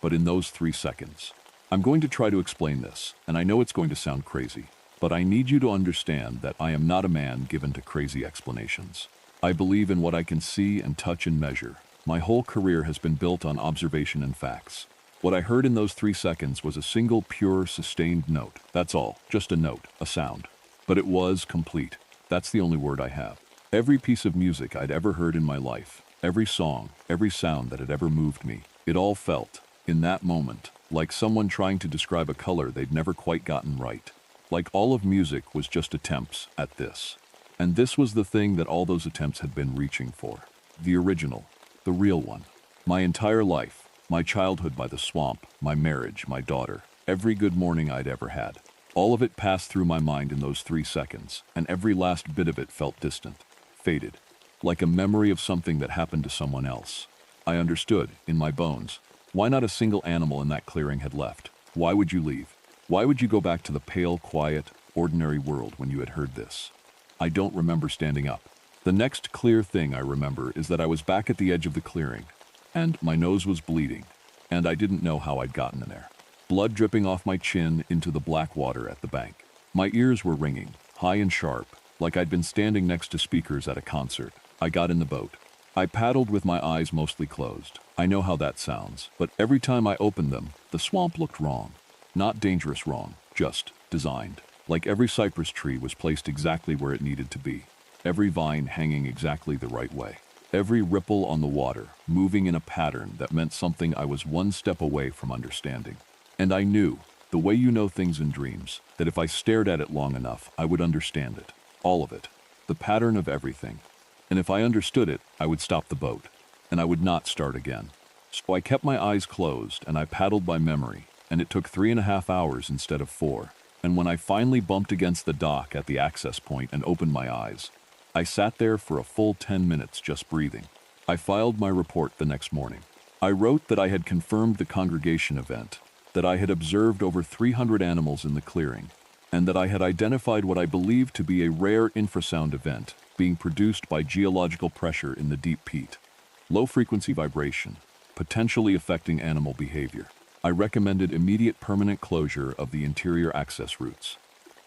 But in those 3 seconds, I'm going to try to explain this, and I know it's going to sound crazy, but I need you to understand that I am not a man given to crazy explanations. I believe in what I can see and touch and measure. My whole career has been built on observation and facts. What I heard in those 3 seconds was a single, pure, sustained note. That's all. Just a note, a sound. But it was complete. That's the only word I have. Every piece of music I'd ever heard in my life, every song, every sound that had ever moved me, it all felt, in that moment, like someone trying to describe a color they'd never quite gotten right. Like all of music was just attempts at this. And this was the thing that all those attempts had been reaching for. The original. The real one. My entire life, my childhood by the swamp, my marriage, my daughter, every good morning I'd ever had. All of it passed through my mind in those 3 seconds, and every last bit of it felt distant, faded, like a memory of something that happened to someone else. I understood, in my bones, why not a single animal in that clearing had left. Why would you leave? Why would you go back to the pale, quiet, ordinary world when you had heard this? I don't remember standing up. The next clear thing I remember is that I was back at the edge of the clearing, and my nose was bleeding, and I didn't know how I'd gotten in there. Blood dripping off my chin into the black water at the bank. My ears were ringing, high and sharp, like I'd been standing next to speakers at a concert. I got in the boat. I paddled with my eyes mostly closed. I know how that sounds, but every time I opened them, the swamp looked wrong. Not dangerous wrong, just designed. Like every cypress tree was placed exactly where it needed to be. Every vine hanging exactly the right way. Every ripple on the water moving in a pattern that meant something I was one step away from understanding. And I knew, the way you know things in dreams, that if I stared at it long enough, I would understand it. All of it. The pattern of everything. And if I understood it, I would stop the boat. And I would not start again. So I kept my eyes closed and I paddled by memory, and it took 3.5 hours instead of 4. And when I finally bumped against the dock at the access point and opened my eyes, I sat there for a full 10 minutes just breathing. I filed my report the next morning. I wrote that I had confirmed the congregation event, that I had observed over 300 animals in the clearing, and that I had identified what I believed to be a rare infrasound event being produced by geological pressure in the deep peat. Low-frequency vibration, potentially affecting animal behavior. I recommended immediate permanent closure of the interior access routes.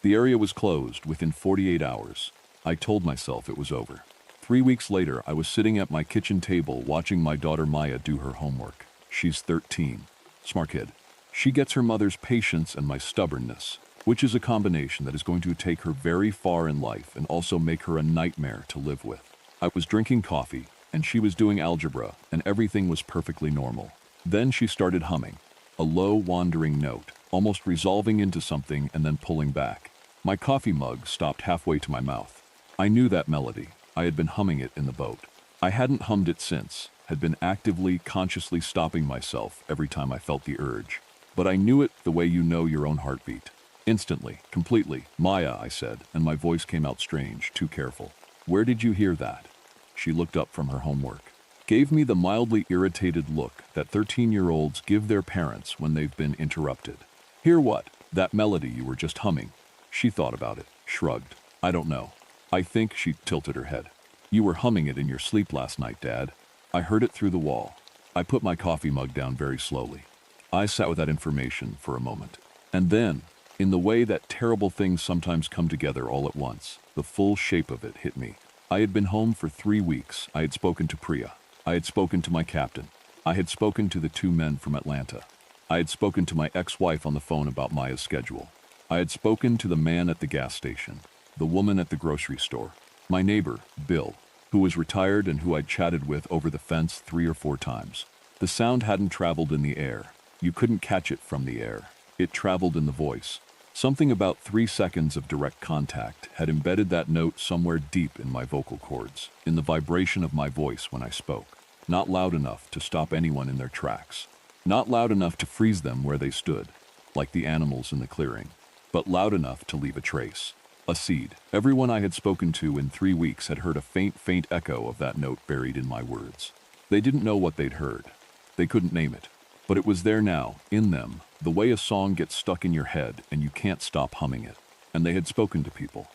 The area was closed within 48 hours. I told myself it was over. 3 weeks later, I was sitting at my kitchen table watching my daughter Maya do her homework. She's 13. Smart kid. She gets her mother's patience and my stubbornness, which is a combination that is going to take her very far in life and also make her a nightmare to live with. I was drinking coffee, and she was doing algebra, and everything was perfectly normal. Then she started humming, a low, wandering note, almost resolving into something and then pulling back. My coffee mug stopped halfway to my mouth. I knew that melody. I had been humming it in the boat. I hadn't hummed it since, had been actively, consciously stopping myself every time I felt the urge. But I knew it the way you know your own heartbeat. Instantly, completely. Maya, I said, and my voice came out strange, too careful. Where did you hear that? She looked up from her homework. Gave me the mildly irritated look that 13-year-olds give their parents when they've been interrupted. Hear what? That melody you were just humming. She thought about it, shrugged. I don't know. I think she tilted her head. You were humming it in your sleep last night, Dad. I heard it through the wall. I put my coffee mug down very slowly. I sat with that information for a moment. And then, in the way that terrible things sometimes come together all at once, the full shape of it hit me. I had been home for 3 weeks. I had spoken to Priya. I had spoken to my captain. I had spoken to the 2 men from Atlanta. I had spoken to my ex-wife on the phone about Maya's schedule. I had spoken to the man at the gas station, the woman at the grocery store, my neighbor, Bill, who was retired and who I'd chatted with over the fence 3 or 4 times. The sound hadn't traveled in the air. You couldn't catch it from the air. It traveled in the voice. Something about 3 seconds of direct contact had embedded that note somewhere deep in my vocal cords, in the vibration of my voice when I spoke. Not loud enough to stop anyone in their tracks. Not loud enough to freeze them where they stood, like the animals in the clearing, but loud enough to leave a trace. A seed. Everyone I had spoken to in 3 weeks had heard a faint echo of that note buried in my words. They didn't know what they'd heard. They couldn't name it. But it was there now, in them, the way a song gets stuck in your head and you can't stop humming it. And they had spoken to people.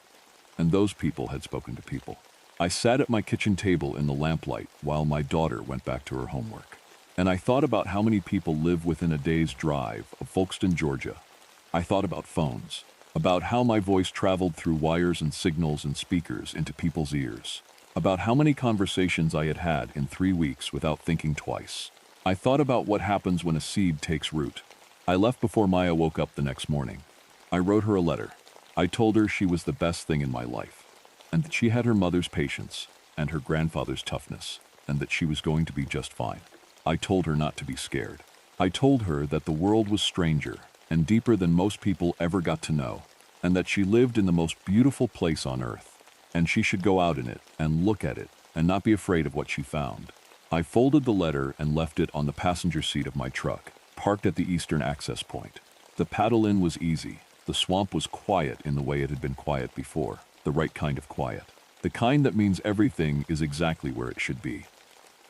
And those people had spoken to people. I sat at my kitchen table in the lamplight while my daughter went back to her homework. And I thought about how many people live within a day's drive of Folkston, Georgia. I thought about phones, about how my voice traveled through wires and signals and speakers into people's ears, about how many conversations I had had in 3 weeks without thinking twice. I thought about what happens when a seed takes root. I left before Maya woke up the next morning. I wrote her a letter. I told her she was the best thing in my life, and that she had her mother's patience and her grandfather's toughness, and that she was going to be just fine. I told her not to be scared. I told her that the world was stranger and deeper than most people ever got to know, and that she lived in the most beautiful place on earth, and she should go out in it and look at it and not be afraid of what she found. I folded the letter and left it on the passenger seat of my truck, parked at the eastern access point. The paddle in was easy. The swamp was quiet in the way it had been quiet before, the right kind of quiet. The kind that means everything is exactly where it should be.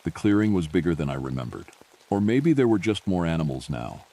The clearing was bigger than I remembered. Or maybe there were just more animals now.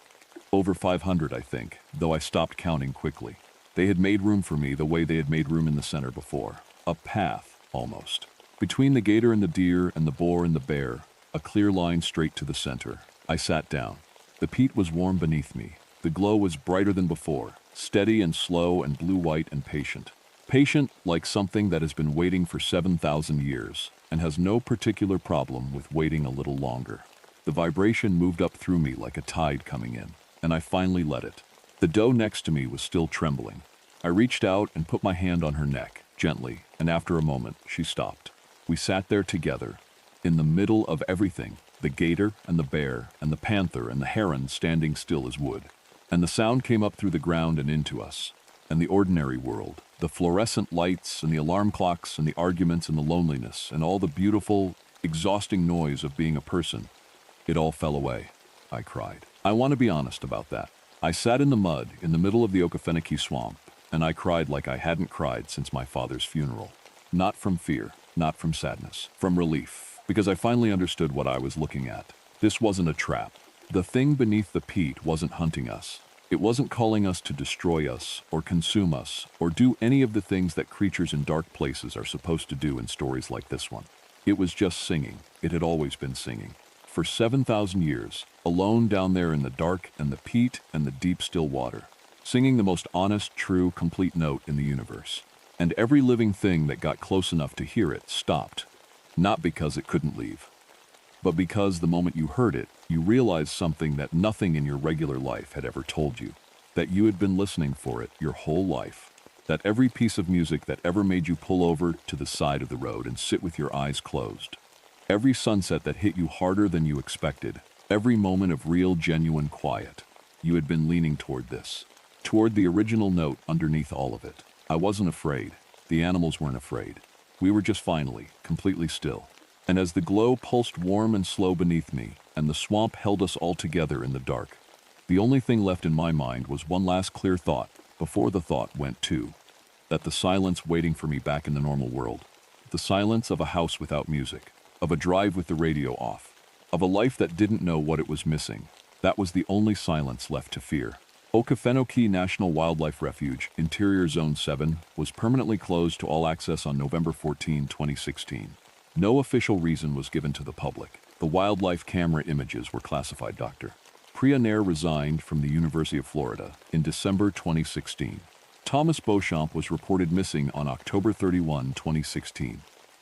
Over 500, I think, though I stopped counting quickly. They had made room for me the way they had made room in the center before. A path, almost. Between the gator and the deer and the boar and the bear, a clear line straight to the center. I sat down. The peat was warm beneath me. The glow was brighter than before, steady and slow and blue-white and patient. Patient like something that has been waiting for 7,000 years and has no particular problem with waiting a little longer. The vibration moved up through me like a tide coming in, and I finally let it. The doe next to me was still trembling. I reached out and put my hand on her neck, gently, and after a moment, she stopped. We sat there together, in the middle of everything, the gator and the bear and the panther and the heron standing still as wood. And the sound came up through the ground and into us. And the ordinary world, the fluorescent lights and the alarm clocks and the arguments and the loneliness and all the beautiful, exhausting noise of being a person. It all fell away. I cried. I want to be honest about that. I sat in the mud in the middle of the Okefenokee swamp, and I cried like I hadn't cried since my father's funeral. Not from fear, not from sadness, from relief, because I finally understood what I was looking at. This wasn't a trap. The thing beneath the peat wasn't hunting us. It wasn't calling us to destroy us, or consume us, or do any of the things that creatures in dark places are supposed to do in stories like this one. It was just singing. It had always been singing. For 7,000 years, alone down there in the dark and the peat and the deep still water, singing the most honest, true, complete note in the universe. And every living thing that got close enough to hear it stopped. Not because it couldn't leave, but because the moment you heard it, you realized something that nothing in your regular life had ever told you. That you had been listening for it your whole life. That every piece of music that ever made you pull over to the side of the road and sit with your eyes closed. Every sunset that hit you harder than you expected. Every moment of real, genuine quiet. You had been leaning toward this. Toward the original note underneath all of it. I wasn't afraid. The animals weren't afraid. We were just finally, completely still. And as the glow pulsed warm and slow beneath me, and the swamp held us all together in the dark, the only thing left in my mind was one last clear thought, before the thought went too. That the silence waiting for me back in the normal world. The silence of a house without music. Of a drive with the radio off. Of a life that didn't know what it was missing. That was the only silence left to fear. Okefenokee National Wildlife Refuge, Interior Zone 7, was permanently closed to all access on November 14, 2016. No official reason was given to the public. The wildlife camera images were classified. Dr. Priya Nair resigned from the University of Florida in December 2016. Thomas Beauchamp was reported missing on October 31, 2016.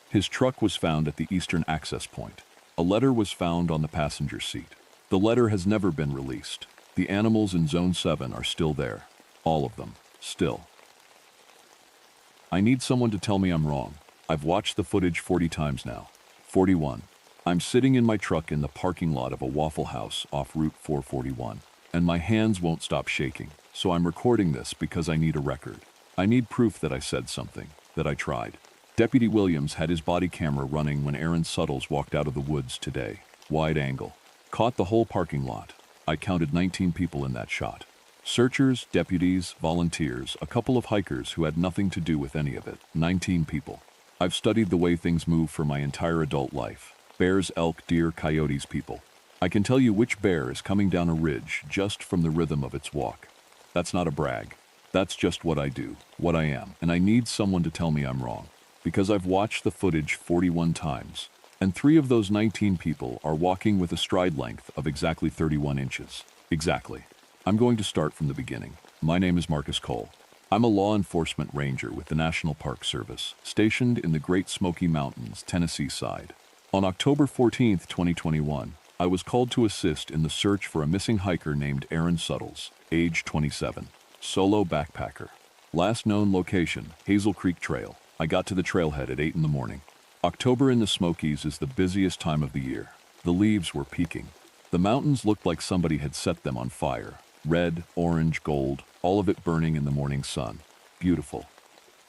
His truck was found at the eastern access point. A letter was found on the passenger seat. The letter has never been released. The animals in Zone 7 are still there. All of them. Still. I need someone to tell me I'm wrong. I've watched the footage 40 times now. 41. I'm sitting in my truck in the parking lot of a Waffle House off Route 441, and my hands won't stop shaking, so I'm recording this because I need a record. I need proof that I said something, that I tried. Deputy Williams had his body camera running when Aaron Suttles walked out of the woods today. Wide angle. Caught the whole parking lot. I counted 19 people in that shot. Searchers, deputies, volunteers, a couple of hikers who had nothing to do with any of it. 19 people. I've studied the way things move for my entire adult life. Bears, elk, deer, coyotes, people. I can tell you which bear is coming down a ridge just from the rhythm of its walk. That's not a brag. That's just what I do, what I am, and I need someone to tell me I'm wrong. Because I've watched the footage 41 times. And 3 of those 19 people are walking with a stride length of exactly 31 inches. Exactly. I'm going to start from the beginning. My name is Marcus Cole. I'm a law enforcement ranger with the National Park Service, stationed in the Great Smoky Mountains, Tennessee side. On October 14, 2021, I was called to assist in the search for a missing hiker named Aaron Suttles, age 27, solo backpacker. Last known location, Hazel Creek Trail. I got to the trailhead at 8 in the morning. October in the Smokies is the busiest time of the year. The leaves were peaking. The mountains looked like somebody had set them on fire. Red, orange, gold, all of it burning in the morning sun. Beautiful.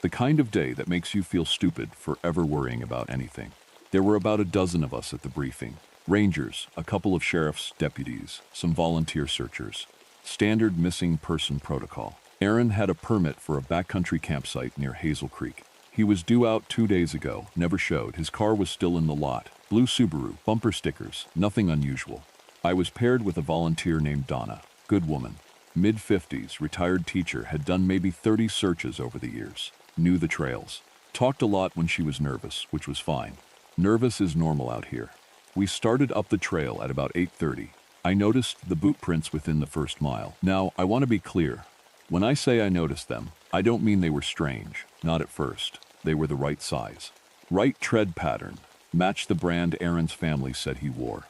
The kind of day that makes you feel stupid for ever worrying about anything. There were about a dozen of us at the briefing. Rangers, a couple of sheriff's deputies, some volunteer searchers. Standard missing person protocol. Aaron had a permit for a backcountry campsite near Hazel Creek. He was due out 2 days ago, never showed. His car was still in the lot. Blue Subaru, bumper stickers, nothing unusual. I was paired with a volunteer named Donna. Good woman. Mid-50s, retired teacher, had done maybe 30 searches over the years. Knew the trails. Talked a lot when she was nervous, which was fine. Nervous is normal out here. We started up the trail at about 8:30. I noticed the boot prints within the first mile. Now, I want to be clear. When I say I noticed them, I don't mean they were strange. Not at first. They were the right size. Right tread pattern. Matched the brand Aaron's family said he wore.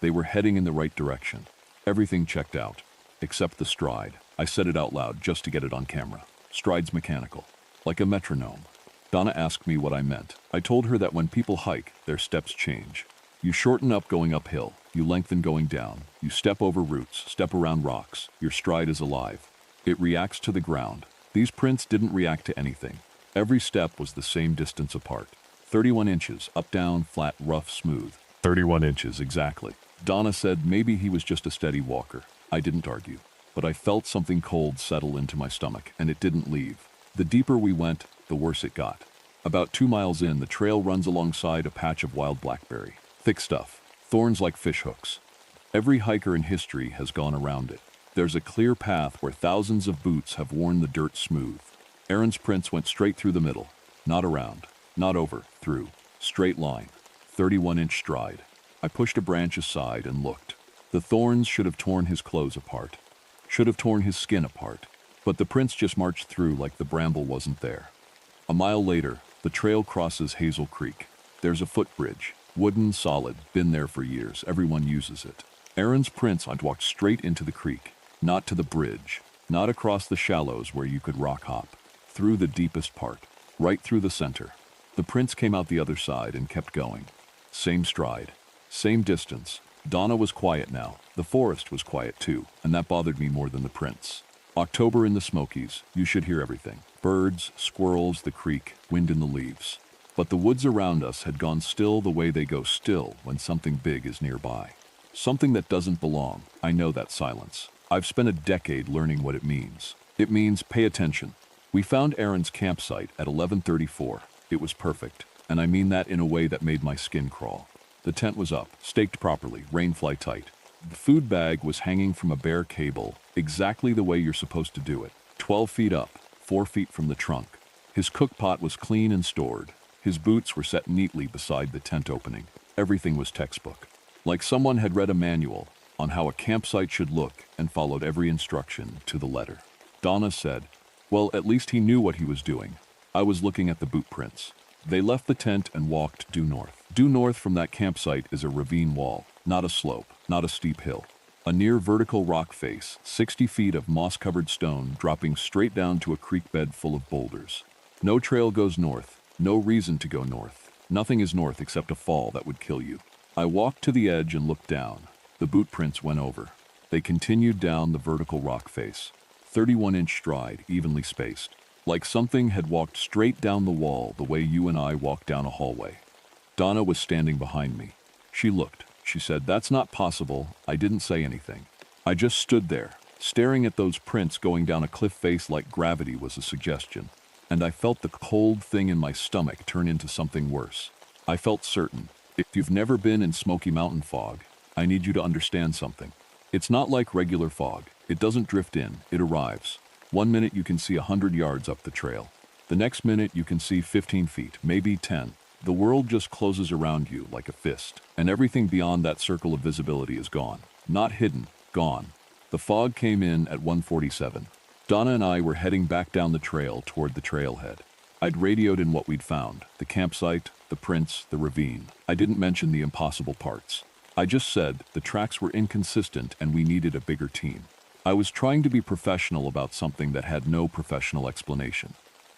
They were heading in the right direction. Everything checked out. Except the stride. I said it out loud just to get it on camera. Stride's mechanical. Like a metronome. Donna asked me what I meant. I told her that when people hike, their steps change. You shorten up going uphill. You lengthen going down. You step over roots, step around rocks. Your stride is alive. It reacts to the ground. These prints didn't react to anything. Every step was the same distance apart. 31 inches, up, down, flat, rough, smooth. 31 inches, exactly. Donna said maybe he was just a steady walker. I didn't argue, but I felt something cold settle into my stomach, and it didn't leave. The deeper we went, the worse it got. About 2 miles in, the trail runs alongside a patch of wild blackberry. Thick stuff, thorns like fish hooks. Every hiker in history has gone around it. There's a clear path where thousands of boots have worn the dirt smooth. Aaron's prints went straight through the middle, not around, not over, through. Straight line, 31-inch stride. I pushed a branch aside and looked. The thorns should have torn his clothes apart, should have torn his skin apart, but the prints just marched through like the bramble wasn't there. A mile later, the trail crosses Hazel Creek. There's a footbridge, wooden, solid, been there for years, everyone uses it. Aaron's prints had walked straight into the creek, not to the bridge, not across the shallows where you could rock hop, through the deepest part, right through the center. The prints came out the other side and kept going. Same stride, same distance. Donna was quiet now. The forest was quiet too, and that bothered me more than the prints. October in the Smokies, you should hear everything. Birds, squirrels, the creek, wind in the leaves. But the woods around us had gone still the way they go still when something big is nearby. Something that doesn't belong. I know that silence. I've spent a decade learning what it means. It means pay attention. We found Aaron's campsite at 11:34. It was perfect, and I mean that in a way that made my skin crawl. The tent was up, staked properly, rainfly tight. The food bag was hanging from a bare cable, exactly the way you're supposed to do it. 12 feet up, 4 feet from the trunk. His cook pot was clean and stored. His boots were set neatly beside the tent opening. Everything was textbook. Like someone had read a manual on how a campsite should look and followed every instruction to the letter. Donna said, well, at least he knew what he was doing. I was looking at the boot prints. They left the tent and walked due north. Due north from that campsite is a ravine wall, not a slope, not a steep hill. A near vertical rock face, 60 feet of moss-covered stone dropping straight down to a creek bed full of boulders. No trail goes north, no reason to go north. Nothing is north except a fall that would kill you. I walked to the edge and looked down. The boot prints went over. They continued down the vertical rock face. 31-inch stride, evenly spaced. Like something had walked straight down the wall the way you and I walk down a hallway. Donna was standing behind me. She looked. She said, that's not possible. I didn't say anything. I just stood there, staring at those prints going down a cliff face like gravity was a suggestion. And I felt the cold thing in my stomach turn into something worse. I felt certain. If you've never been in Smoky Mountain fog, I need you to understand something. It's not like regular fog. It doesn't drift in, it arrives. 1 minute you can see 100 yards up the trail. The next minute you can see 15 feet, maybe 10. The world just closes around you like a fist, and everything beyond that circle of visibility is gone. Not hidden, gone. The fog came in at 1:47. Donna and I were heading back down the trail toward the trailhead. I'd radioed in what we'd found, the campsite, the prints, the ravine. I didn't mention the impossible parts. I just said the tracks were inconsistent and we needed a bigger team. I was trying to be professional about something that had no professional explanation.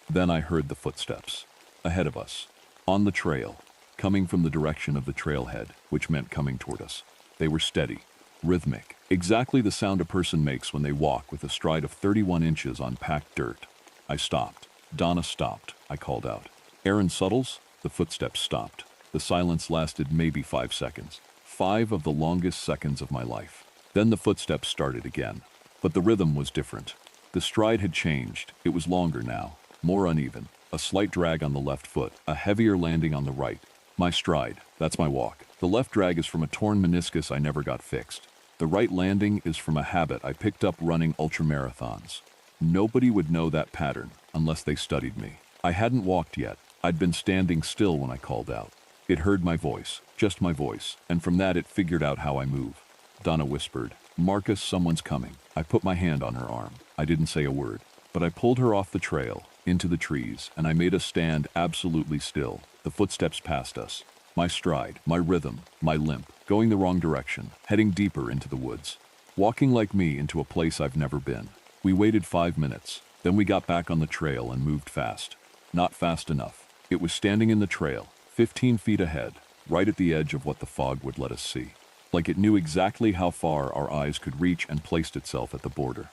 Then I heard the footsteps. Ahead of us. On the trail. Coming from the direction of the trailhead, which meant coming toward us. They were steady. Rhythmic. Exactly the sound a person makes when they walk with a stride of 31 inches on packed dirt. I stopped. Donna stopped. I called out. Aaron Suttles? The footsteps stopped. The silence lasted maybe 5 seconds. 5 of the longest seconds of my life. Then the footsteps started again. But the rhythm was different. The stride had changed. It was longer now, more uneven. A slight drag on the left foot, a heavier landing on the right. My stride, that's my walk. The left drag is from a torn meniscus I never got fixed. The right landing is from a habit I picked up running ultramarathons. Nobody would know that pattern unless they studied me. I hadn't walked yet. I'd been standing still when I called out. It heard my voice, just my voice, and from that it figured out how I move. Donna whispered, Marcus, someone's coming. I put my hand on her arm. I didn't say a word, but I pulled her off the trail, into the trees, and I made us stand absolutely still. The footsteps passed us. My stride, my rhythm, my limp, going the wrong direction, heading deeper into the woods. Walking like me into a place I've never been. We waited 5 minutes, then we got back on the trail and moved fast. Not fast enough. It was standing in the trail, 15 feet ahead, right at the edge of what the fog would let us see. Like it knew exactly how far our eyes could reach and placed itself at the border.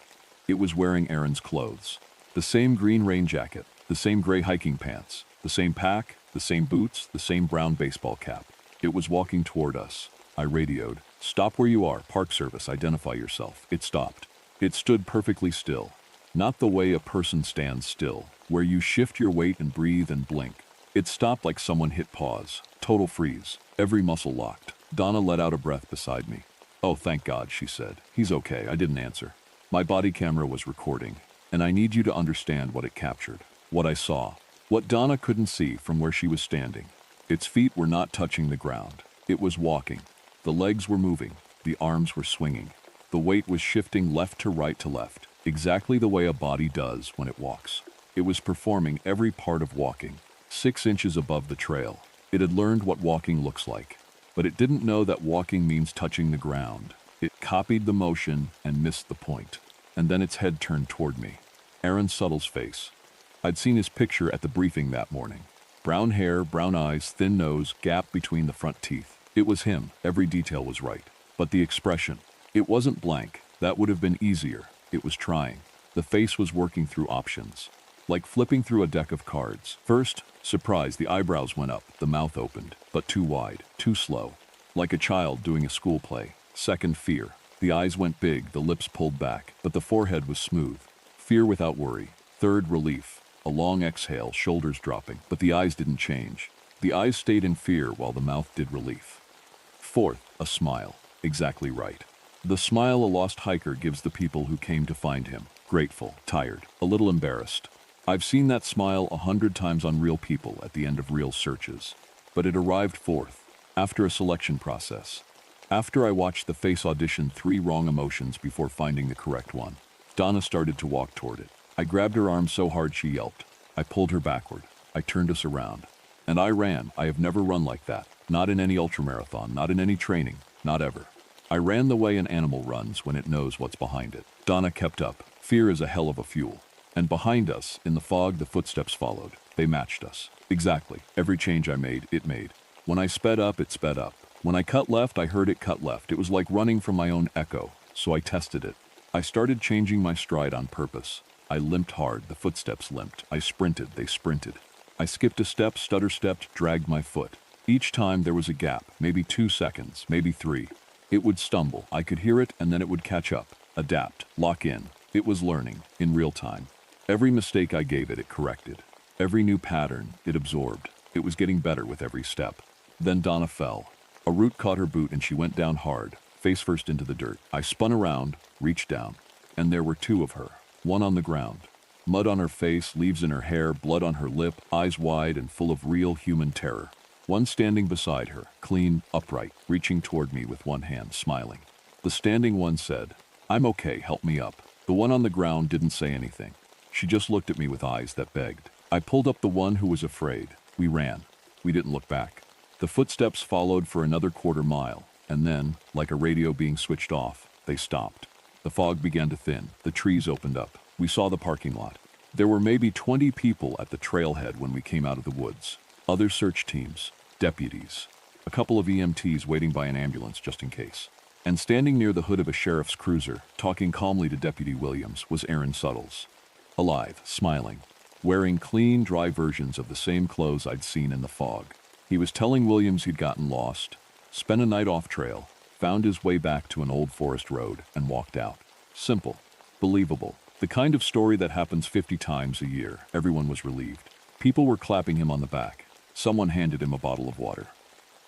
It was wearing Aaron's clothes. The same green rain jacket, the same gray hiking pants, the same pack, the same boots, the same brown baseball cap. It was walking toward us. I radioed, Stop where you are, Park Service, identify yourself. It stopped. It stood perfectly still. Not the way a person stands still, where you shift your weight and breathe and blink. It stopped like someone hit pause. Total freeze. Every muscle locked. Donna let out a breath beside me. "Oh, thank God," she said. "He's okay." I didn't answer. My body camera was recording, and I need you to understand what it captured. What I saw. What Donna couldn't see from where she was standing. Its feet were not touching the ground. It was walking. The legs were moving. The arms were swinging. The weight was shifting left to right to left, exactly the way a body does when it walks. It was performing every part of walking, 6 inches above the trail. It had learned what walking looks like, but it didn't know that walking means touching the ground. It copied the motion and missed the point. And then its head turned toward me. Aaron Suttles' face. I'd seen his picture at the briefing that morning. Brown hair, brown eyes, thin nose, gap between the front teeth. It was him. Every detail was right. But the expression, it wasn't blank. That would have been easier. It was trying. The face was working through options. Like flipping through a deck of cards. First, surprise, the eyebrows went up, the mouth opened, but too wide, too slow. Like a child doing a school play. Second, fear. The eyes went big, the lips pulled back, but the forehead was smooth. Fear without worry. Third, relief. A long exhale, shoulders dropping, but the eyes didn't change. The eyes stayed in fear while the mouth did relief. Fourth, a smile. Exactly right. The smile a lost hiker gives the people who came to find him. Grateful, tired, a little embarrassed. I've seen that smile 100 times on real people at the end of real searches. But it arrived fourth, after a selection process. After I watched the face audition 3 wrong emotions before finding the correct one. Donna started to walk toward it. I grabbed her arm so hard she yelped. I pulled her backward. I turned us around. And I ran. I have never run like that. Not in any ultramarathon, not in any training, not ever. I ran the way an animal runs when it knows what's behind it. Donna kept up. Fear is a hell of a fuel. And behind us, in the fog, the footsteps followed. They matched us. Exactly. Every change I made, it made. When I sped up, it sped up. When I cut left, I heard it cut left. It was like running from my own echo, so I tested it. I started changing my stride on purpose. I limped hard, the footsteps limped. I sprinted, they sprinted. I skipped a step, stutter stepped, dragged my foot. Each time there was a gap, maybe 2 seconds, maybe 3. It would stumble, I could hear it, and then it would catch up, adapt, lock in. It was learning, in real time. Every mistake I gave it, it corrected. Every new pattern, it absorbed. It was getting better with every step. Then Donna fell. A root caught her boot and she went down hard, face first into the dirt. I spun around, reached down, and there were 2 of her. One on the ground. Mud on her face, leaves in her hair, blood on her lip, eyes wide and full of real human terror. One standing beside her, clean, upright, reaching toward me with one hand, smiling. The standing one said, "I'm okay, help me up." The one on the ground didn't say anything. She just looked at me with eyes that begged. I pulled up the one who was afraid. We ran. We didn't look back. The footsteps followed for another quarter mile, and then, like a radio being switched off, they stopped. The fog began to thin. The trees opened up. We saw the parking lot. There were maybe 20 people at the trailhead when we came out of the woods. Other search teams, deputies, a couple of EMTs waiting by an ambulance just in case. And standing near the hood of a sheriff's cruiser, talking calmly to Deputy Williams, was Aaron Suttles. Alive, smiling, wearing clean, dry versions of the same clothes I'd seen in the fog. He was telling Williams he'd gotten lost, spent a night off trail, found his way back to an old forest road, and walked out. Simple, believable, the kind of story that happens 50 times a year. Everyone was relieved. People were clapping him on the back. Someone handed him a bottle of water.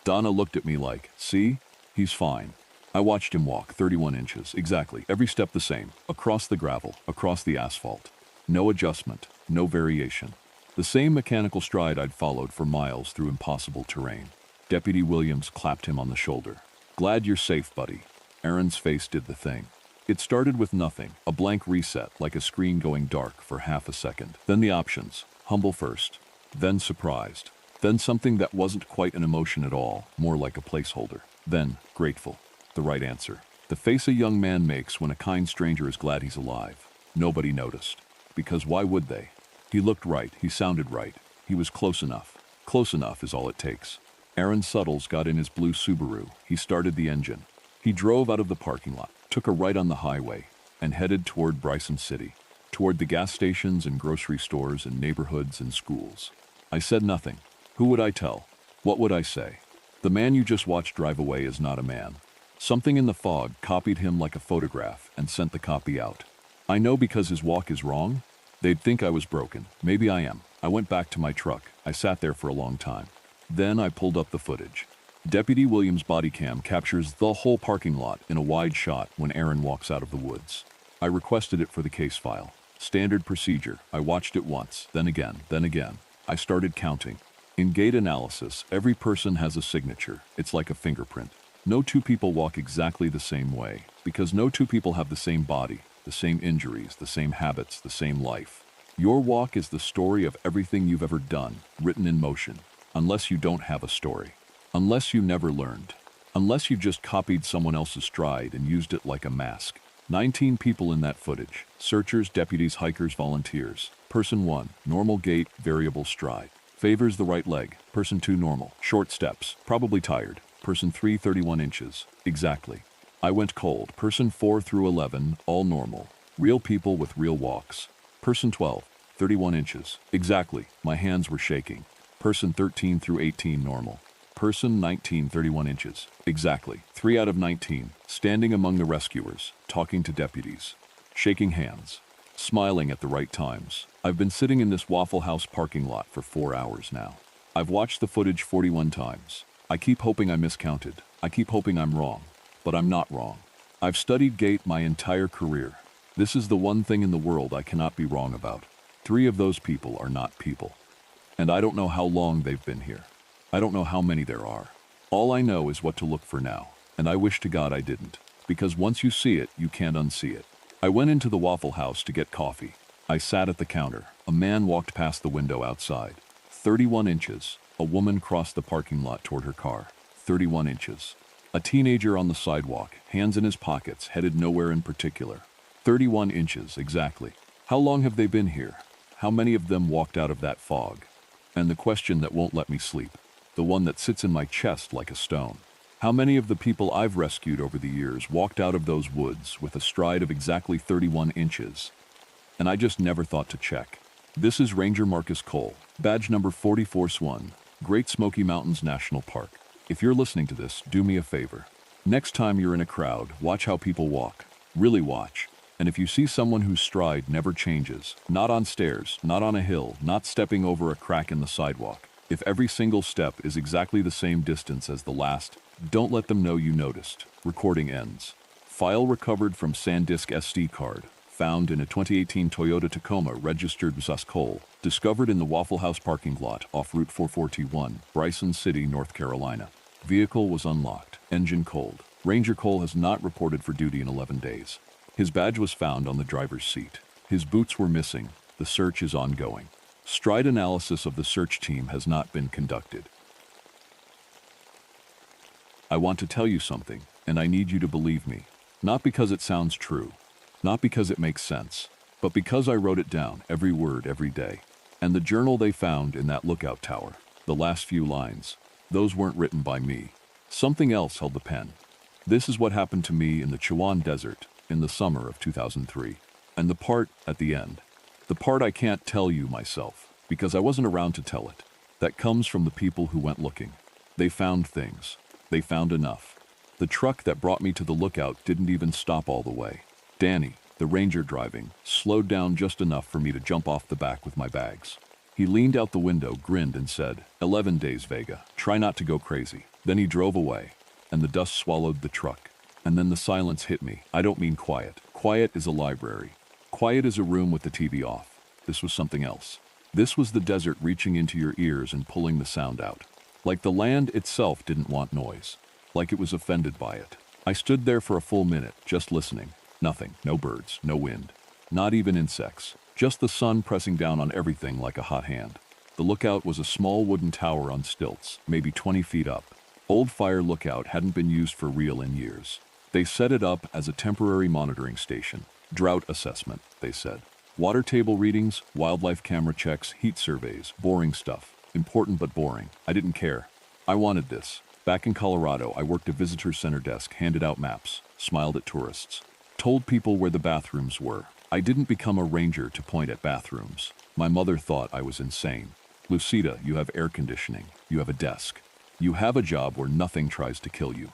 Donna looked at me like, "See? He's fine." I watched him walk 31 inches, exactly, every step the same, across the gravel, across the asphalt. No adjustment, no variation. The same mechanical stride I'd followed for miles through impossible terrain. Deputy Williams clapped him on the shoulder. "Glad you're safe, buddy." Aaron's face did the thing. It started with nothing, a blank reset, like a screen going dark for half a second. Then the options, humble first, then surprised, then something that wasn't quite an emotion at all, more like a placeholder, then grateful. The right answer. The face a young man makes when a kind stranger is glad he's alive. Nobody noticed. Because why would they? He looked right, he sounded right, he was close enough. Close enough is all it takes. Aaron Suttles got in his blue Subaru. He started the engine. He drove out of the parking lot, took a right on the highway, and headed toward Bryson City, toward the gas stations and grocery stores and neighborhoods and schools. I said nothing. Who would I tell? What would I say? The man you just watched drive away is not a man. Something in the fog copied him like a photograph and sent the copy out. I know because his walk is wrong. They'd think I was broken. Maybe I am. I went back to my truck. I sat there for a long time. Then I pulled up the footage. Deputy Williams' body cam captures the whole parking lot in a wide shot when Aaron walks out of the woods. I requested it for the case file. Standard procedure. I watched it once, then again, then again. I started counting. In gait analysis, every person has a signature. It's like a fingerprint. No two people walk exactly the same way, because no two people have the same body, the same injuries, the same habits, the same life. Your walk is the story of everything you've ever done, written in motion, unless you don't have a story. Unless you never learned. Unless you just copied someone else's stride and used it like a mask. 19 people in that footage. Searchers, deputies, hikers, volunteers. Person 1, normal gait, variable stride. Favors the right leg. Person 2, normal. Short steps, probably tired. Person 3, 31 inches. Exactly. I went cold. Person 4 through 11, all normal. Real people with real walks. Person 12, 31 inches. Exactly. My hands were shaking. Person 13 through 18, normal. Person 19, 31 inches. Exactly. 3 out of 19. Standing among the rescuers, talking to deputies. Shaking hands. Smiling at the right times. I've been sitting in this Waffle House parking lot for 4 hours now. I've watched the footage 41 times. I keep hoping I miscounted. I keep hoping I'm wrong. But I'm not wrong. I've studied gait my entire career. This is the one thing in the world I cannot be wrong about. 3 of those people are not people. And I don't know how long they've been here. I don't know how many there are. All I know is what to look for now. And I wish to God I didn't. Because once you see it, you can't unsee it. I went into the Waffle House to get coffee. I sat at the counter. A man walked past the window outside. 31 inches. A woman crossed the parking lot toward her car. 31 inches. A teenager on the sidewalk, hands in his pockets, headed nowhere in particular. 31 inches, exactly. How long have they been here? How many of them walked out of that fog? And the question that won't let me sleep, the one that sits in my chest like a stone. How many of the people I've rescued over the years walked out of those woods with a stride of exactly 31 inches? And I just never thought to check. This is Ranger Marcus Cole, badge number 44-1, Great Smoky Mountains National Park. If you're listening to this, do me a favor. Next time you're in a crowd, watch how people walk. Really watch. And if you see someone whose stride never changes, not on stairs, not on a hill, not stepping over a crack in the sidewalk, if every single step is exactly the same distance as the last, don't let them know you noticed. Recording ends. File recovered from SanDisk SD card. Found in a 2018 Toyota Tacoma registered as Cole. Discovered in the Waffle House parking lot off Route 441, Bryson City, North Carolina. Vehicle was unlocked. Engine cold. Ranger Cole has not reported for duty in 11 days. His badge was found on the driver's seat. His boots were missing. The search is ongoing. Stride analysis of the search team has not been conducted. I want to tell you something, and I need you to believe me. Not because it sounds true. Not because it makes sense, but because I wrote it down, every word, every day. And the journal they found in that lookout tower, the last few lines, those weren't written by me. Something else held the pen. This is what happened to me in the Chihuahua Desert in the summer of 2003. And the part at the end, the part I can't tell you myself, because I wasn't around to tell it, that comes from the people who went looking. They found things. They found enough. The truck that brought me to the lookout didn't even stop all the way. Danny, the ranger driving, slowed down just enough for me to jump off the back with my bags. He leaned out the window, grinned, and said, 11 days, Vega. Try not to go crazy. Then he drove away, and the dust swallowed the truck. And then the silence hit me. I don't mean quiet. Quiet is a library. Quiet is a room with the TV off. This was something else. This was the desert reaching into your ears and pulling the sound out. Like the land itself didn't want noise. Like it was offended by it. I stood there for a full minute, just listening. Nothing. No birds. No wind. Not even insects. Just the sun pressing down on everything like a hot hand. The lookout was a small wooden tower on stilts, maybe 20 feet up. Old Fire Lookout hadn't been used for real in years. They set it up as a temporary monitoring station. Drought assessment, they said. Water table readings, wildlife camera checks, heat surveys, boring stuff. Important but boring. I didn't care. I wanted this. Back in Colorado, I worked a visitor center desk, handed out maps, smiled at tourists, told people where the bathrooms were. I didn't become a ranger to point at bathrooms. My mother thought I was insane. Lucida, you have air conditioning. You have a desk. You have a job where nothing tries to kill you.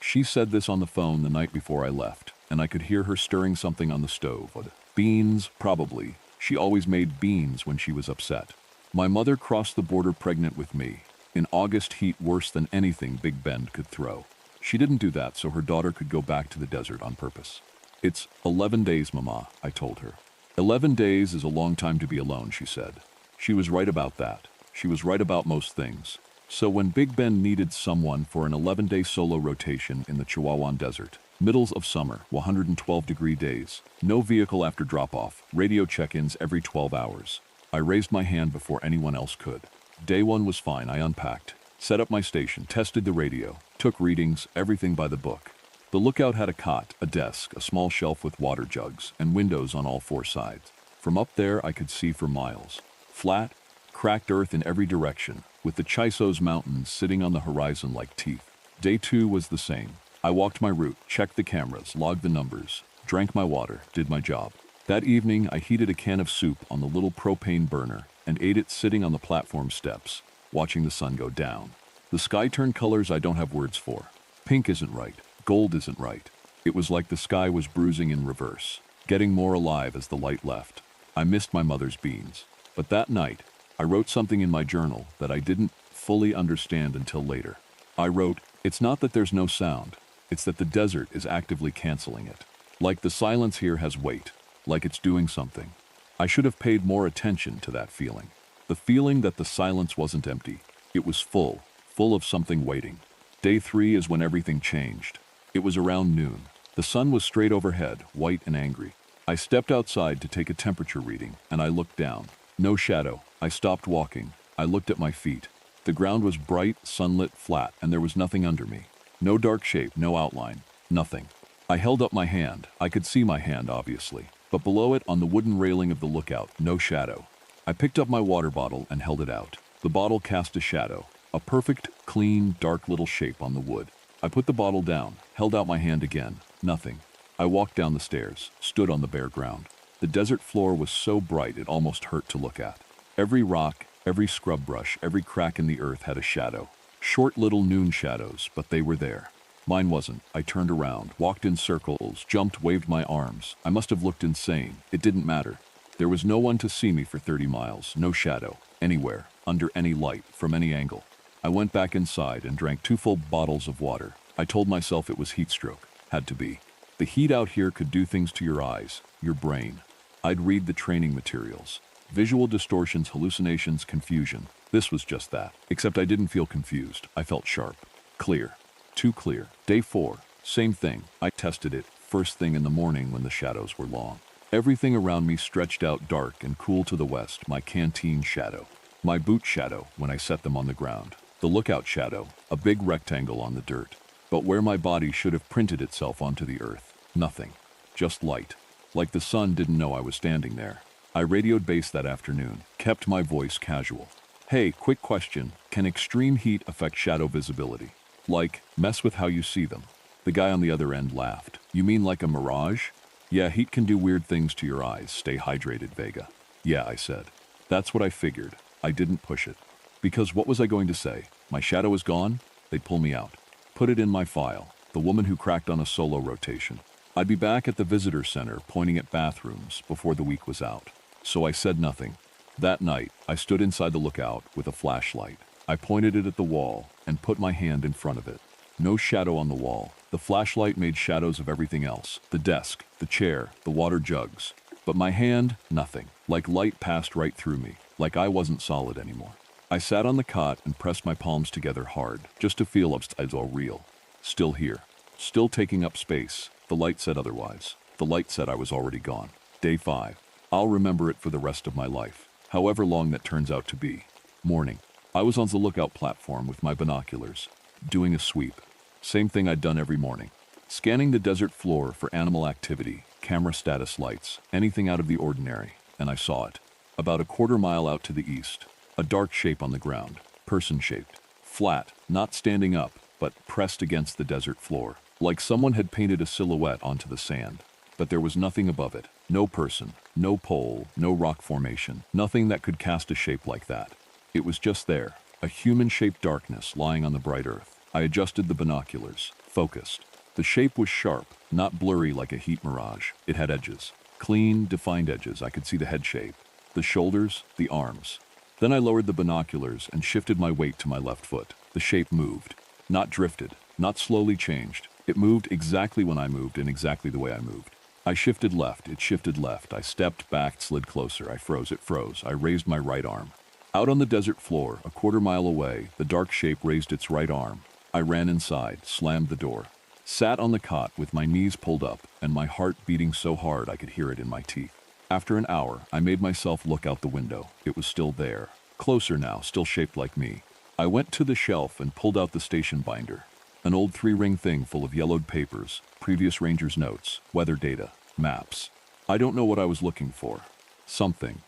She said this on the phone the night before I left, and I could hear her stirring something on the stove. Beans, probably. She always made beans when she was upset. My mother crossed the border pregnant with me, in August heat worse than anything Big Bend could throw. She didn't do that so her daughter could go back to the desert on purpose. It's 11 days, Mama, I told her. 11 days is a long time to be alone, she said. She was right about that. She was right about most things. So when Big Bend needed someone for an 11-day solo rotation in the Chihuahuan Desert, middles of summer, 112-degree days, no vehicle after drop-off, radio check-ins every 12 hours, I raised my hand before anyone else could. Day one was fine. I unpacked, set up my station, tested the radio, took readings, everything by the book. The lookout had a cot, a desk, a small shelf with water jugs, and windows on all four sides. From up there I could see for miles. Flat, cracked earth in every direction, with the Chisos Mountains sitting on the horizon like teeth. Day two was the same. I walked my route, checked the cameras, logged the numbers, drank my water, did my job. That evening I heated a can of soup on the little propane burner and ate it sitting on the platform steps, watching the sun go down. The sky turned colors I don't have words for. Pink isn't right. Gold isn't right. It was like the sky was bruising in reverse, getting more alive as the light left. I missed my mother's beans. But that night, I wrote something in my journal that I didn't fully understand until later. I wrote, "It's not that there's no sound. It's that the desert is actively canceling it. Like the silence here has weight, like it's doing something." I should have paid more attention to that feeling. The feeling that the silence wasn't empty. It was full of something waiting. Day three is when everything changed. It was around noon. The sun was straight overhead, white and angry. I stepped outside to take a temperature reading, and I looked down. No shadow. I stopped walking. I looked at my feet. The ground was bright, sunlit, flat, and there was nothing under me. No dark shape, no outline, nothing. I held up my hand. I could see my hand, obviously, but below it, on the wooden railing of the lookout, no shadow. I picked up my water bottle and held it out. The bottle cast a shadow, a perfect, clean, dark little shape on the wood. I put the bottle down, held out my hand again. Nothing. I walked down the stairs, stood on the bare ground. The desert floor was so bright it almost hurt to look at. Every rock, every scrub brush, every crack in the earth had a shadow. Short little noon shadows, but they were there. Mine wasn't. I turned around, walked in circles, jumped, waved my arms. I must have looked insane. It didn't matter. There was no one to see me for 30 miles, no shadow, anywhere, under any light, from any angle. I went back inside and drank 2 full bottles of water. I told myself it was heat stroke. Had to be. The heat out here could do things to your eyes, your brain. I'd read the training materials. Visual distortions, hallucinations, confusion. This was just that. Except I didn't feel confused. I felt sharp. Clear. Too clear. Day 4. Same thing. I tested it first thing in the morning when the shadows were long. Everything around me stretched out dark and cool to the west. My canteen shadow. My boot shadow when I set them on the ground. The lookout shadow. A big rectangle on the dirt. But where my body should have printed itself onto the earth. Nothing. Just light. Like the sun didn't know I was standing there. I radioed base that afternoon. Kept my voice casual. "Hey, quick question. Can extreme heat affect shadow visibility? Like, mess with how you see them?" The guy on the other end laughed. "You mean like a mirage?" "Yeah, heat can do weird things to your eyes. Stay hydrated, Vega." "Yeah," I said. That's what I figured. I didn't push it. Because what was I going to say? My shadow is gone? They'd pull me out. Put it in my file. The woman who cracked on a solo rotation. I'd be back at the visitor center pointing at bathrooms before the week was out. So I said nothing. That night, I stood inside the lookout with a flashlight. I pointed it at the wall and put my hand in front of it. No shadow on the wall. The flashlight made shadows of everything else. The desk, the chair, the water jugs. But my hand, nothing. Like light passed right through me. Like I wasn't solid anymore. I sat on the cot and pressed my palms together hard, just to feel upsides all real. Still here. Still taking up space. The light said otherwise. The light said I was already gone. Day 5. I'll remember it for the rest of my life. However long that turns out to be. Morning. I was on the lookout platform with my binoculars, doing a sweep. Same thing I'd done every morning. Scanning the desert floor for animal activity, camera status lights, anything out of the ordinary, and I saw it. About a quarter mile out to the east. A dark shape on the ground, person-shaped. Flat, not standing up, but pressed against the desert floor. Like someone had painted a silhouette onto the sand. But there was nothing above it. No person, no pole, no rock formation. Nothing that could cast a shape like that. It was just there, a human-shaped darkness lying on the bright earth. I adjusted the binoculars. focused. The shape was sharp, not blurry like a heat mirage. It had edges. Clean, defined edges. I could see the head shape, the shoulders, the arms. Then I lowered the binoculars and shifted my weight to my left foot. The shape moved. Not drifted, not slowly changed. It moved exactly when I moved and exactly the way I moved. I shifted left, it shifted left. I stepped back, slid closer. I froze, it froze. I raised my right arm. Out on the desert floor, a quarter-mile away, the dark shape raised its right arm. I ran inside, slammed the door. Sat on the cot with my knees pulled up and my heart beating so hard I could hear it in my teeth. After an hour, I made myself look out the window. It was still there. Closer now, still shaped like me. I went to the shelf and pulled out the station binder. An old 3-ring thing full of yellowed papers, previous ranger's notes, weather data, maps. I don't know what I was looking for. Something.